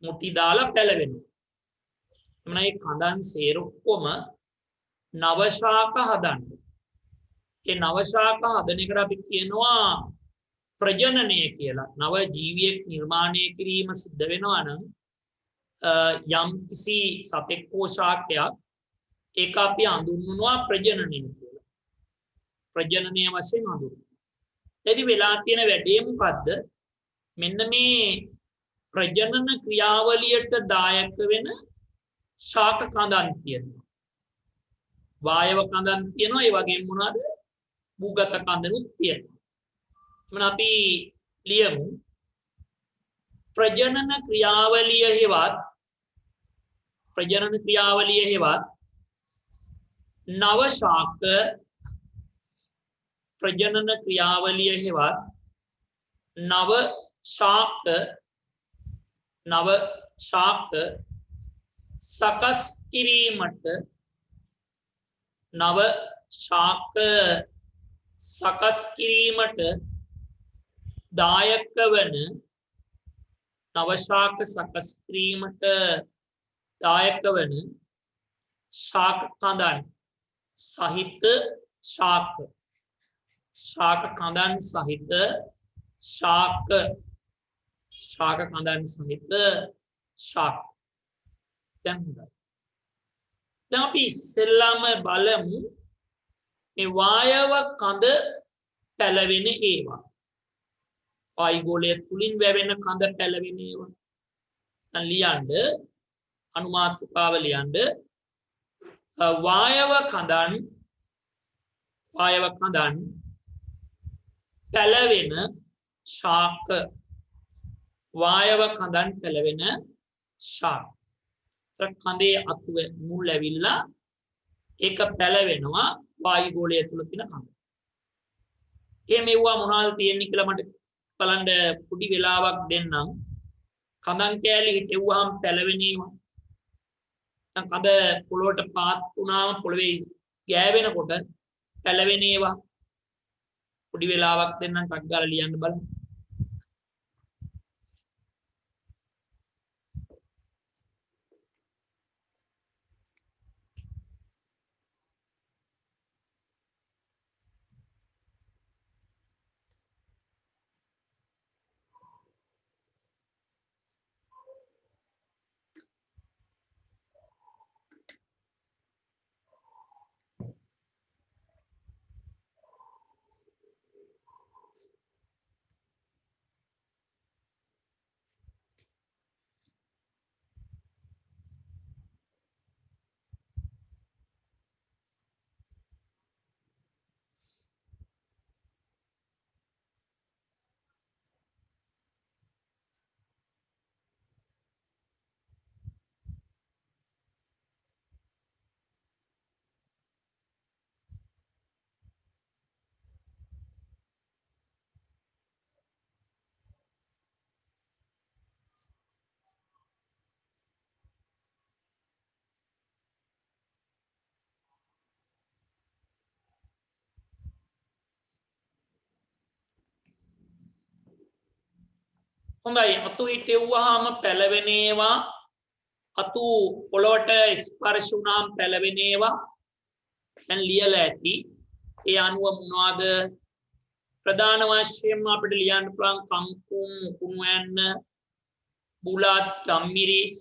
මුටි දාලා පැලවෙනවා. එමනම් මේ කඳන් සේරොක්කොම නව ශාක හදන්න. ඒ නව ශාක හදන එකට අපි කියනවා ප්‍රජනනය කියලා. නව ජීවියෙක් නිර්මාණය කිරීම සිද්ධ වෙනවා නම් යම් කිසි සතෙක් හෝ ශාකයක් ඒක අපි හඳුන්වනවා ප්‍රජනනය කියලා. ප්‍රජනනය වශයෙන් හඳුන්වනවා. එතෙදි වෙලා තියෙන වැඩේ මොකද්ද? මෙන්න මේ ප්‍රජනන ක්‍රියාවලියට දායක වෙන ශාක කඳන් තියෙනවා. වායව කඳන් තියෙනවා. ඒ වගේම මොනවාද? භූගත කඳනුත් තියෙනවා. එමන් අපි ලියමු ප්‍රජනන ක්‍රියාවලිය හේවත් නව ශාක ප්‍රජනන ක්‍රියාවලිය හේවත් නව ශාක සකස් කිරීමට නව ශාක සකස් කිරීමට දායක වන නව ශාක සකස් කිරීමට දායක වන ශාක කඳන් සහිත ශාක කඳන් සහිත ශාක කඳන් සහිත ශාක. දැන් හොඳයි. දැන් අපි ඉස්සෙල්ලාම බලමු මේ වායව කඳ පැලවෙන ඒවා. වායුගෝලය තුලින් වැවෙන කඳ පැලවෙන ඒවා. දැන් ලියන්න අනුමාත්‍රකාව ලියන්න වායව කඳන් පැලවෙන ශාක. වායව කඳන් පැලවෙන ශාක. කඳේ අතුව මුල් ඇවිල්ලා ඒක පැලවෙනවා වායුගෝලය තුල තියෙන කඳ. එහෙම එවුවා මොනවද තියෙන්නේ කියලා මට බලන්න පොඩි වෙලාවක් දෙන්නම්. කඳන් කෑලි හිටෙව්වහම පැලවෙන ඒවා. දැන් කඳ පොළොවට පාත් වුණාම පොළවේ ගෑවෙනකොට පැලවෙන ඒවා. පොඩි වෙලාවක් දෙන්නම් ටක් ගාලා ලියන්න බලන්න. හොඳයි. අතු හිටෙව්වහම පැලවෙන ඒවා, අතු පොළොවට ස්පර්ශ වුණාම පැලවෙන ඒවා දැන් ලියලා ඇති. ඒ අනුව මොනවාද ප්‍රධාන වශයෙන්ම අපිට ලියන්න පුළුවන් කංකුම්, කුණු ඇන්න, බුලත්, ගම්මිරිස්,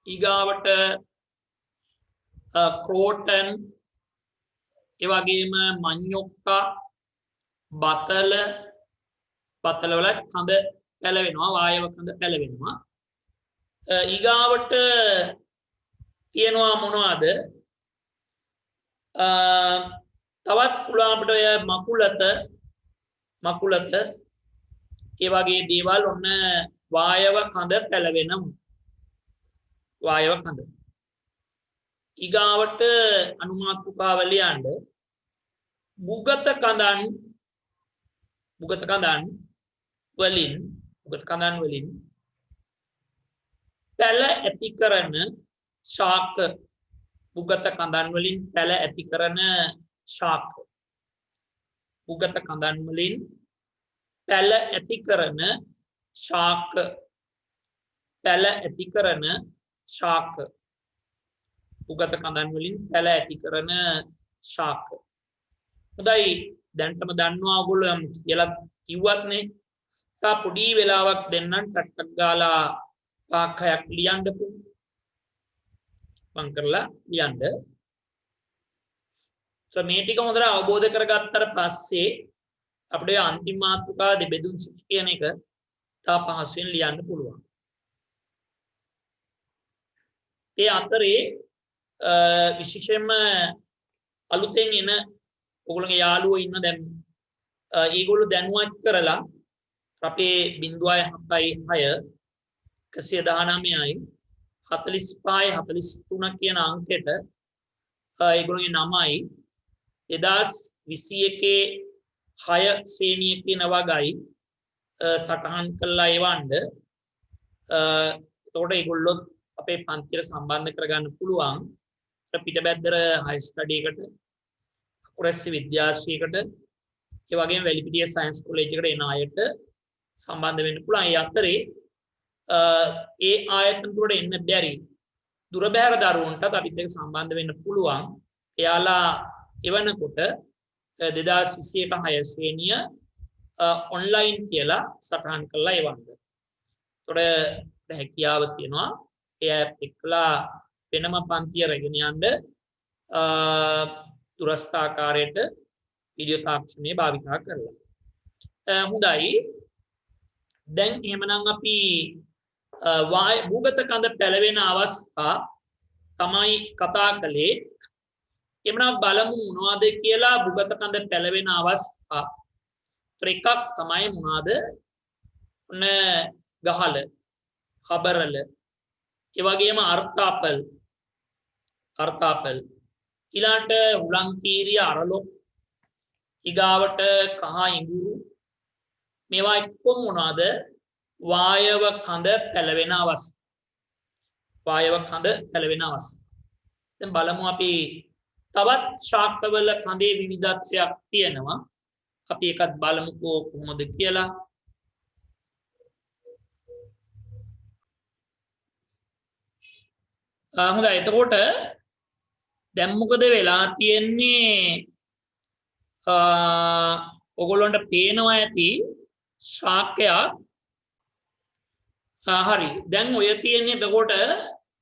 ඊගාවට ක්‍රෝටන්, ඒ වගේම මඤ්ඤොක්කා, බතල වල කඳ පැලවෙනවා, වායව කඳ පැලවෙනවා. ඊගාවට තියෙනවා මොනවද? තවත් පුළුවන් අපිට ඔය මකුලත ඒ වගේ දේවල් ඔන්න වායව කඳ පැලවෙනවා. වායව කඳ. ඊගාවට අනුමාත්‍රකාව ලියන්න භූගත කඳන් වලින් පැල ඇති කරන ශාක උගත කඳන් වලින් පැල ඇති කරන ශාක උගත කඳන් වලින් පැල ඇති කරන ශාක පැල ඇති කරන ශාක උගත කඳන් වලින් පැල ඇති කරන ශාක. හොඳයි දැන්ටම දන්නවා ඔයගොල්ලෝ යම් කියලා කිව්වත් නේ සා පොඩි වෙලාවක් දෙන්නම් ටක් ගාලා වාක්‍යයක් ලියන්නකෝ මං කරලා ලියන්න. මේ ටික හොඳට අවබෝධ කරගත්තට පස්සේ අපිට අන්තිම මාතෘකාව දෙබෙදුන් සිත් කියන එක තා පහසුවෙන් ලියන්න පුළුවන්. ඒ අතරේ විශේෂයෙන්ම අලුතෙන් එන ඔයගොල්ලෝගේ යාළුවෝ ඉන්න දැන් ඒගොල්ලෝ දැනුවත් කරලා අපේ 0.76 119යි 45යි 43 කියන අංකෙට ඒගොල්ලෝගේ නමයි 2021 6 ශ්‍රේණිය කියන වගයි සටහන් කළා එවන්න. එතකොට ඒගොල්ලෝ අපේ පන්තියට සම්බන්ධ කරගන්න පුළුවන්. පිටබැද්දර හයි ස්ටඩි එකට අකුරැස්ස විද්‍යාශ්‍රයකට ඒ වගේම වැලිපිටිය සයන්ස් කොලෙජ් එකට එන අයට සම්බන්ධ වෙන්න පුළුවන්. ඒ අතරේ ඒ ආයතන වලට එන්න බැරි දුර බැහැර දරුවන්ටත් අපිත් එක්ක සම්බන්ධ වෙන්න පුළුවන්. එයාලා එවනකොට 2021 6 ශ්‍රේණිය ඔන්ලයින් කියලා සටහන් කරලා එවන්න. ඒතකොට හැකියාව තියෙනවා. ඒ ඇප් එකලා වෙනම පන්තිය රැගෙන යන්න දුරස්ථ ආකාරයට වීඩියෝ තාක්ෂණය භාවිතා කරලා. හොඳයි. දැන් එහෙමනම් අපි භූගත කඳ පැලවෙන අවස්ථා තමයි කතා කළේ. එමනම් බලමු මොනවද කියලා භූගත කඳ පැලවෙන අවස්ථා. එකක් තමයි මොනවාද? ඔන්න ගහල, හබරල, ඒ වගේම අර්ථාපල් ඊළාට හුලංකීරිය අරලොක් ඊගාවට කහ ඉඟුරු මේවා එක්කම මොනවාද? වායව කඳ පැලවෙන අවස්ථා. දැන් බලමු අපි තවත් ශාකවල කඳේ විවිධත්වයක් තියෙනවා. අපි එකත් බලමුකෝ කොහොමද කියලා. හොඳයි. එතකොට දැන් මොකද වෙලා තියෙන්නේ? ඔයගොල්ලන්ට පේනවා ඇති ශාකයක්. හරි. දැන් ඔය තියෙන්නේ එතකොට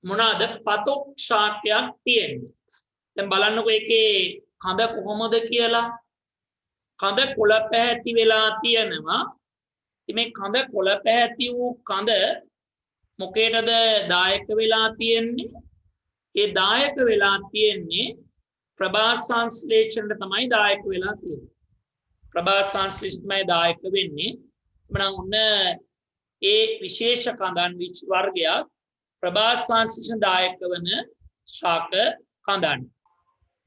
මොනවාද? පතොක් ශාකයක් තියෙන්නේ. දැන් බලන්නකෝ ඒකේ කඳ කොහොමද කියලා. කඳ කොළ පැහැති වෙලා තියෙනවා. මේ කඳ කොළ පැහැති වූ කඳ මොකේටද දායක වෙලා තියෙන්නේ? ඒ දායක වෙලා තියෙන්නේ ප්‍රභා සංශ්ලේෂණයට තමයි දායක වෙලා තියෙන්නේ. ප්‍රභා සංශ්ලේෂණයයි දායක වෙන්නේ. එමනම් ඔන්න ඒ විශේෂ කඳන් වර්ගයක් ප්‍රභා සංශ්ලේෂණ දායක වන ශාක කඳන්.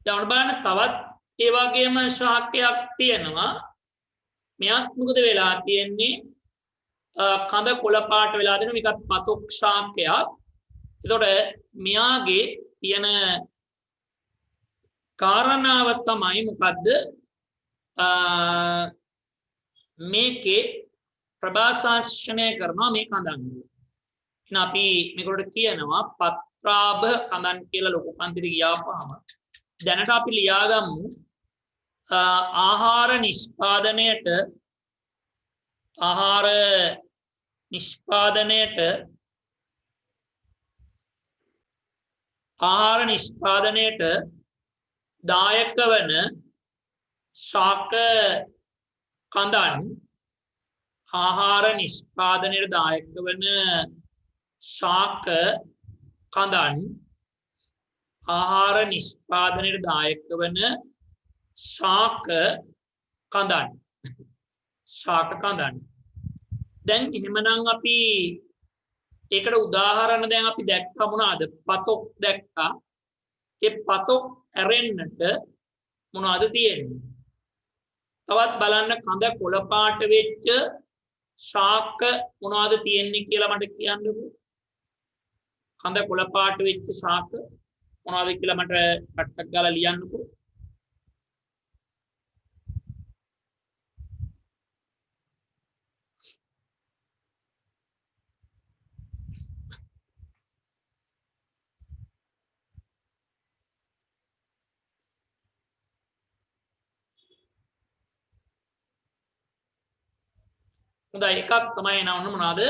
දැන් බලන්න තවත් ඒ වගේම ශාකයක් තියෙනවා. මෙයත් මොකද වෙලා තියෙන්නේ? කඳ කොළ පාට වෙලා දෙන මේකත් පතොක් ශාකයක්. එතකොට මෙයාගේ තියෙන කාරණාව තමයි මොකද්ද? මේකේ ප්‍රභාසංශ්ලේෂණය කරනවා මේ කඳන්. එහෙනම් අපි මේකට කියනවා පත්‍රාභ කඳන් කියලා ලොකු පන්තිට ගියාපහම දැනට අපි ලියාගමු ආහාර නිෂ්පාදනයට දායක වන ශාක කඳන්. ආහාර නිෂ්පාදනයට දායක වන ශාක කඳන්. ආහාර නිෂ්පාදනයට දායක වන ශාක කඳන්. දැන් එහෙමනම් අපි ඒකට උදාහරණ දැන් අපි දැක්කා මොනවාද? පතොක් දැක්කා. ඒ පතොක් ඇරෙන්නට මොනවද තියෙන්නේ? තවත් බලන්න කඳ කොළ පාට වෙච්ච ශාක මොනවද තියෙන්නේ කියලා මට කියන්නකෝ. කඳ කොළ පාට වෙච්ච ශාක මොනවද කියලා මට ටක් ගාලා ලියන්නකෝ. හොඳයි එකක් තමයි නවන්න මොනවාද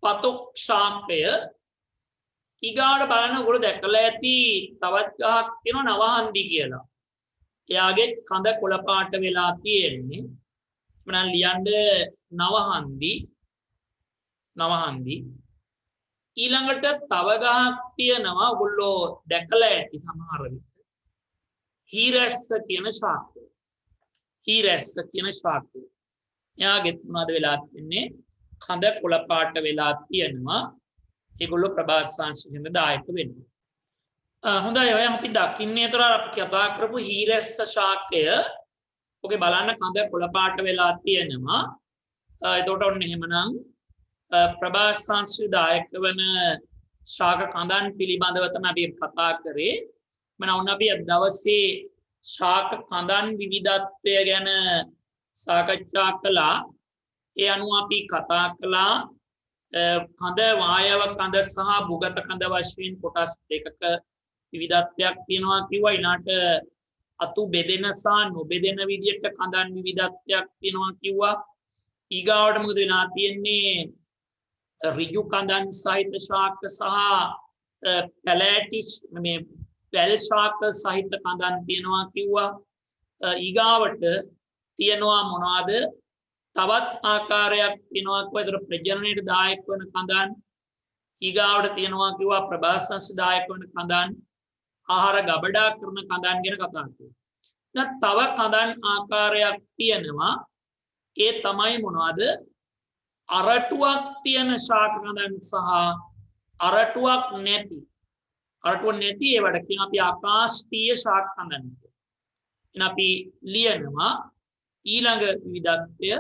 පතොක් ශාකය ඊගාට බලන්න ඔයගොල්ලෝ දැකලා ඇති තවත් ගහක් තියෙනවා නවහන්දි කියලා. එයාගේ කඳ කොළ පාට වෙලා තියෙන්නේ මම ලියන්න නවහන්දි ඊළඟට තව ගහක් තියෙනවා ඔයගොල්ලෝ දැකලා ඇති සමහර විට හීරැස්ස කියන ශාකය. එයාගෙත් මොනවද වෙලා තින්නේ කඳ කොළ පාට වෙලා තියෙනවා. ඒගොල්ලෝ ප්‍රභාස්වාංශයෙන් දායක වෙනවා. හොඳයි ඔය අපි දකින්නේ ඒතර අපි කතා කරපු හීරැස්ස ශාකය ඔගේ බලන්න කඳ කොළ පාට වෙලා තියෙනවා. එතකොට ඔන්න එහෙමනම් ප්‍රභාස්වාංශය දායක වෙන ශාක කඳන් පිළිබඳව තමයි අපි කතා කරේ. මම ඔන්න අපි අද දවසේ ශාක කඳන් විවිධත්වය ගැන සාකච්ඡා කළා. ඒ අනුව අපි කතා කළා කඳ වායව කඳ සහ භුගත කඳ වශයෙන් කොටස් දෙකක විවිධත්වයක් තියෙනවා කිව්වා. ඊළාට අතු බෙදෙන සහ නොබෙදෙන විදිහට කඳන් විවිධත්වයක් තියෙනවා කිව්වා. ඊගාවට මොකද වෙලා තියෙන්නේ ඍජු කඳන් සහිත ශාක සහ පැලැටිස් මේ පැල් ශාක සහිත කඳන් තියෙනවා කිව්වා. ඊගාවට තියෙනවා මොනවාද තවත් ආකාරයක් තියෙනවා කිව්වා. ඒතර ප්‍රජනනයට දායක වෙන කඳන් ඊගාවට තියෙනවා කිව්වා ප්‍රභාස්වාංශ දායක වෙන කඳන් ආහාර ගබඩා කරන කඳන් ගැන කතා කරා. දැන් තව කඳන් ආකාරයක් තියෙනවා. ඒ තමයි මොනවාද අරටුවක් තියෙන ශාක කඳන් සහ අරටුවක් නැති ඒවට කියන අපි ආකාශීය ශාක කඳන් කියලා. එහෙනම් අපි ලියනවා ඊළඟ විවිධත්වය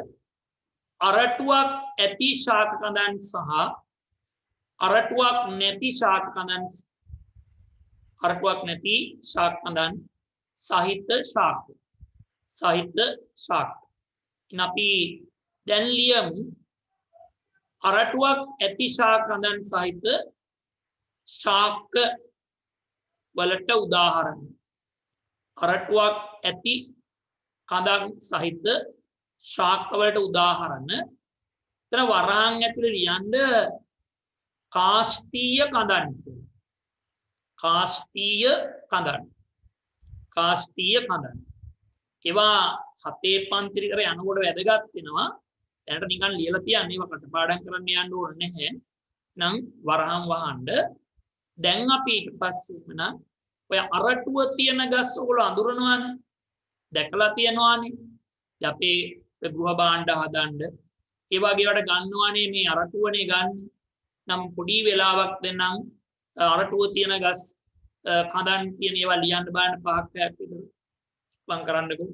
අරටුවක් ඇති ශාක කඳන් සහ අරටුවක් නැති ශාක කඳන් සහිත ශාක. එහෙනම් අපි දැන් ලියමු අරටුවක් ඇති ශාක කඳන් සහිත ශාක වලට උදාහරණ. අරටුවක් ඇති කඳන් සහිත ශාක වලට උදාහරණ. එතන වරහන් ඇතුලේ ලියන්න කාස්ටීය කඳන් කියලා. කාස්ටීය කඳන්. ඒවා හතේ පන්තිරි කර යනකොට වැදගත් වෙනවා. දැනට නිකන් ලියලා තියන්නේ ඒවා කටපාඩම් කරන්න යන්න ඕනේ නැහැ. නම් වරහන් වහන්න. දැන් අපි ඊට පස්සේ නම් ඔය අරටුව තියෙන ගස් ඔයගොල්ලෝ අඳුරනවානේ. දැකලා තියෙනවානේ. අපේ ගෘහ භාණ්ඩ හදන්න ඒ වගේ වට ගන්නවානේ මේ අරටුවනේ ගන්න. නම් පොඩි වෙලාවක් දෙන්නම් අරටුව තියෙන ගස් කඳන් තියෙන ඒවා ලියන්න බලන්න 5ක් 6ක් විතර වම් කරන්නකෝ.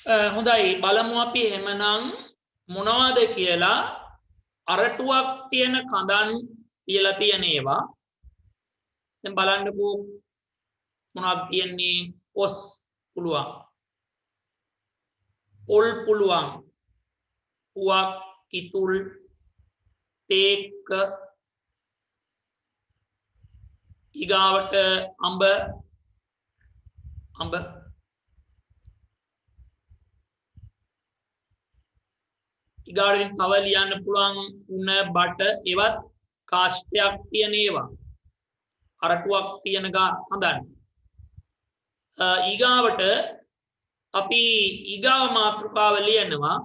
හොඳයි බලමු අපි එහෙමනම් මොනවද කියලා අරටුවක් තියෙන කඳන් කියලා තියෙන ඒවා. දැන් බලන්නකෝ මොනවද තියෙන්නේ ඔස් පුළුවන්. පොල් පුළුවන්. puak, kitul, තේක්ක, ඊගාවට අඹ ඊගාට තව ලියන්න පුළුවන් උණ බට ඒවත් කාෂ්ඨයක් තියෙන ඒවා අරටුවක් තියෙන හඳන්න ඊගාවට අපි ඊගාව මාතෘකාව ලියනවා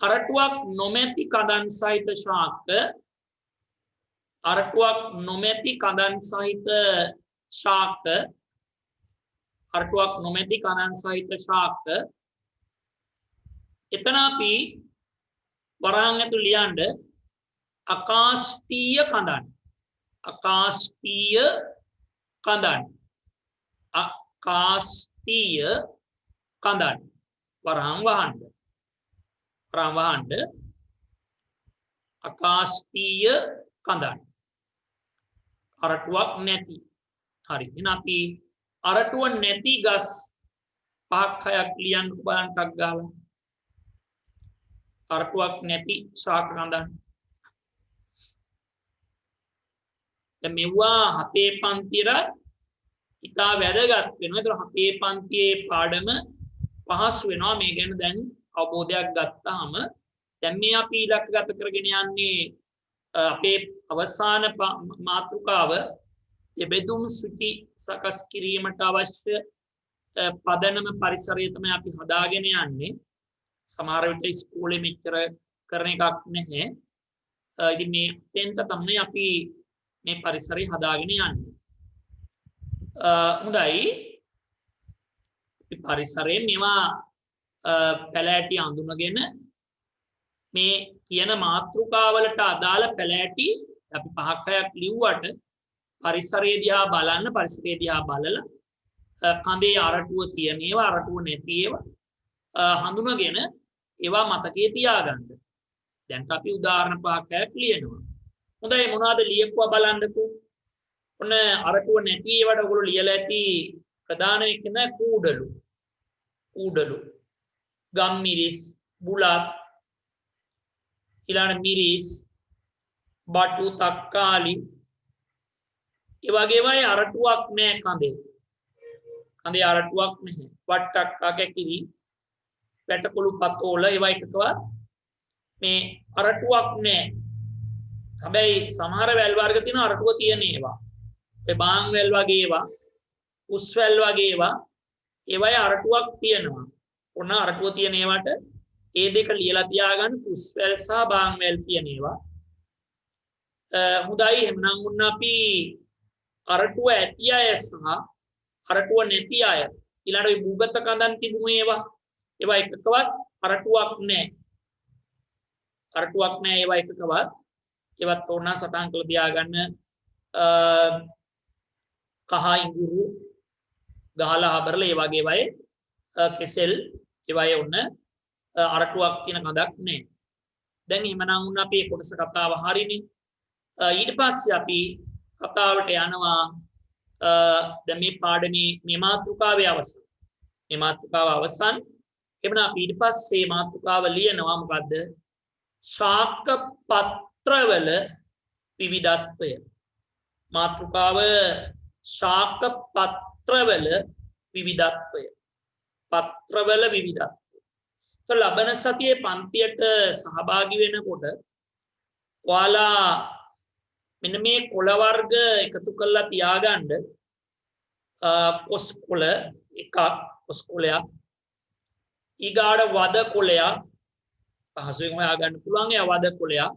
අරටුවක් නොමැති කඳන් සහිත ශාක අරටුවක් නොමැති කඳන් සහිත ශාක අරටුවක් නොමැති කඳන් සහිත ශාක එතන අපි වරහන් ඇතුළේ ලියන්න අකාෂ්ඨීය කඳන් අකාෂ්ඨීය කඳන් අකාෂ්ඨීය කඳන් වරහන් වහන්න අකාෂ්ඨීය කඳන් අරටුවක් නැති හරි එහෙනම් අපි අරටුව නැති ගස් පහක් හයක් ලියන්න බලන්න ටක් ගාලා අරටුවක් නැති ශාක කඳන් දැන් මෙවුවා හතේ පන්තියට ඉතා වැදගත් වෙනවා ඒතර හතේ පන්තියේ පාඩම පහසු වෙනවා මේ ගැන දැන් අවබෝධයක් ගත්තාම දැන් මේ අපි ඉලක්කගත කරගෙන යන්නේ අපේ අවසාන මාතෘකාව දෙබෙදුම් සුටි සකස් කිරීමට අවශ්‍ය පදනම පරිසරය තමයි අපි හදාගෙන යන්නේ සමහර විට ඉස්කෝලේ මෙච්චර කරන එකක් නැහැ ඉතින් මේ තෙන්ට තමයි අපි මේ පරිසරය හදාගෙන යන්නේ හොඳයි පරිසරයේ මේවා පැලෑටි අඳුනගෙන මේ කියන මාතෘකාවලට අදාළ පැලෑටි අපි පහක් හයක් ලිව්වට පරිසරය දිහා බලන්න පරිසරය දිහා බලලා කඳේ අරටුව තියෙන ඒවා අරටුව නැති ඒවා හඳුනගෙන ඒවා මතකයේ තියාගන්න. දැන් අපි උදාහරණ පහක් හයක් ලියනවා. හොඳයි මොනවද ලියපුවා බලන්නකෝ. ඔන්න අරටුව නැති ඒවාට ඔයගොල්ලෝ ලියලා ඇති ප්‍රධාන එක තමයි කූඩලු ගම්මිරිස් බුලත් ඊළඟ මිරිස් බටු තක්කාලි ඒ වගේ වයි අරටුවක් නැහැ කඳේ අරටුවක් නැහැ වට්ටක්කා කැකිලි වැටකොළු පතෝල ඒවා එකකවත් මේ අරටුවක් නැහැ හැබැයි සමහර වැල් වර්ග තියෙන අරටුව තියෙන ඒවා ඒ බාන් වැල් වගේ ඒවා උස් වැල් වගේ ඒවයි අරටුවක් තියෙනවා ඔන්න අරටුව තියෙන ඒවාට ඒ දෙක ලියලා තියාගන්න උස් වැල් සහ බාන් වැල් තියෙන ඒවා හොඳයි එහෙනම් උන්න අපි අරටුව ඇති අය සහ අරටුව නැති අය ඊළඟ ඔය භූගත කඳන් තිබුණු ඒවා එකකවත් අරටුවක් නැහැ ඒවා එකකවත් ඒවත් ඕන සටහන් කරලා තියාගන්න කහ ඉඟුරු ගහලා හබරලා ඒ වගේ වයි කෙසෙල් ඒවයි ඔන්න අරටුවක් කියන කඳක් නැහැ දැන් එහෙමනම් උන්න අපි මේ කොටස කතාව හරිනේ ඊට පස්සේ අපි කතාවට යනවා දැන් මේ පාඩමේ මේ මාතෘකාවේ අවසන් එබන අපි ඊට පස්සේ මාතෘකාව ලියනවා මොකද්ද ශාක පත්‍රවල විවිධත්වය මාතෘකාව ශාක පත්‍රවල විවිධත්වය તો ලබන සතියේ පන්තියට සහභාගී වෙනකොට ඔයාලා මෙන්න මේ කොළ වර්ග එකතු කරලා තියාගන්න කොස් කොළ එකක් කොස් කොළයක් ඊගාඩ වද කොළයක් පහසුවෙන් හොයාගන්න පුළුවන් ඒ වද කොළයක්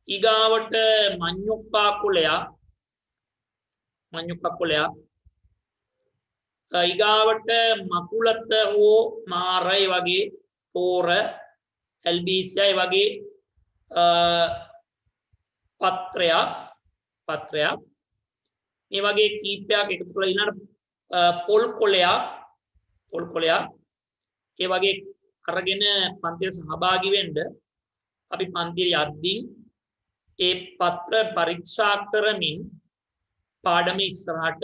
ඊගාවට මඤ්ඤොක්කා කොළයක් ඊගාවට මකුලත හෝ මාරය වගේ තෝර එල්බීසියයි වගේ පත්‍රයක් මේ වගේ කීපයක් එකතු කරලා ඊළඟ පොල් කොළයක් ඒ වගේ අරගෙන පන්තියට සහභාගී වෙන්න අපි පන්තියේ යද්දී ඒ පත්‍ර පරීක්ෂා කරමින් පාඩම ඉස්සරහට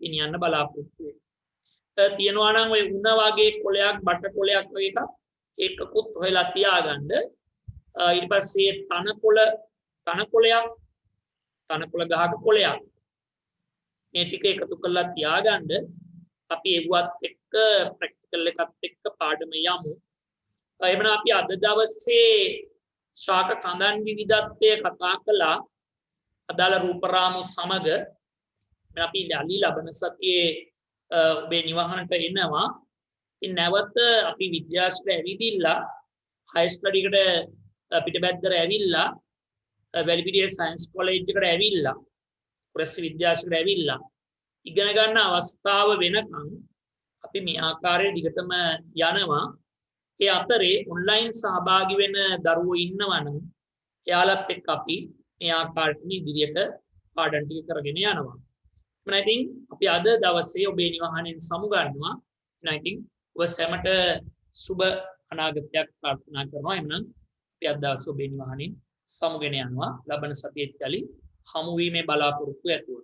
ගෙනියන්න බලාපොරොත්තු වෙනවා. තියෙනවා නම් ඔය උණ වගේ කොළයක් බට කොළයක් වගේ එකක් ඒකකුත් හොයලා තියාගන්න. ඊට පස්සේ තනකොළයක් තනකොළ ගහක කොළයක් මේ ටික එකතු කරලා තියාගන්න. අපි ඒවත් එක්ක ප්‍රැක්ටිකල් එකත් එක්ක පාඩම යමු. එහෙනම් අපි අද දවසේ ශාක කඳන් විවිධත්වය කතා කළා අදාළ රූපරාමු සමග. අපි යලි ලබන සතියේ ඔබේ නිවහනට එනවා. ඉතින් නැවත අපි විද්‍යාශ්‍රය ඇවිදිලා හයි ස්ටඩි එකට පිටබැද්දර ඇවිල්ලා වැලිපිටිය සයන්ස් කොලෙජ් එකට ඇවිල්ලා ප්‍රස් විද්‍යාශ්‍රයට ඇවිල්ලා ඉගෙන ගන්න අවස්ථාව වෙනකන් අපි මේ ආකාරයේ දිගටම යනවා. ඒ අතරේ ඔන්ලයින් සහභාගී වෙන දරුවෝ ඉන්නවනම් එයාලත් එක්ක අපි මේ ආකාරයට ඉදිරියට පාඩම් ටික කරගෙන යනවා. I think අපි අද දවසේ ඔබේ නිවහනෙන් සමුගන්නවා. I think ඔබ සැමට සුබ අනාගතයක් ප්‍රාර්ථනා කරනවා. එhmenan අපි අද දවසේ ඔබේ නිවහනෙන් සමුගෙන යනවා. ලබන සතියේත් යලි හමු වීමේ බලාපොරොත්තු ඇතුව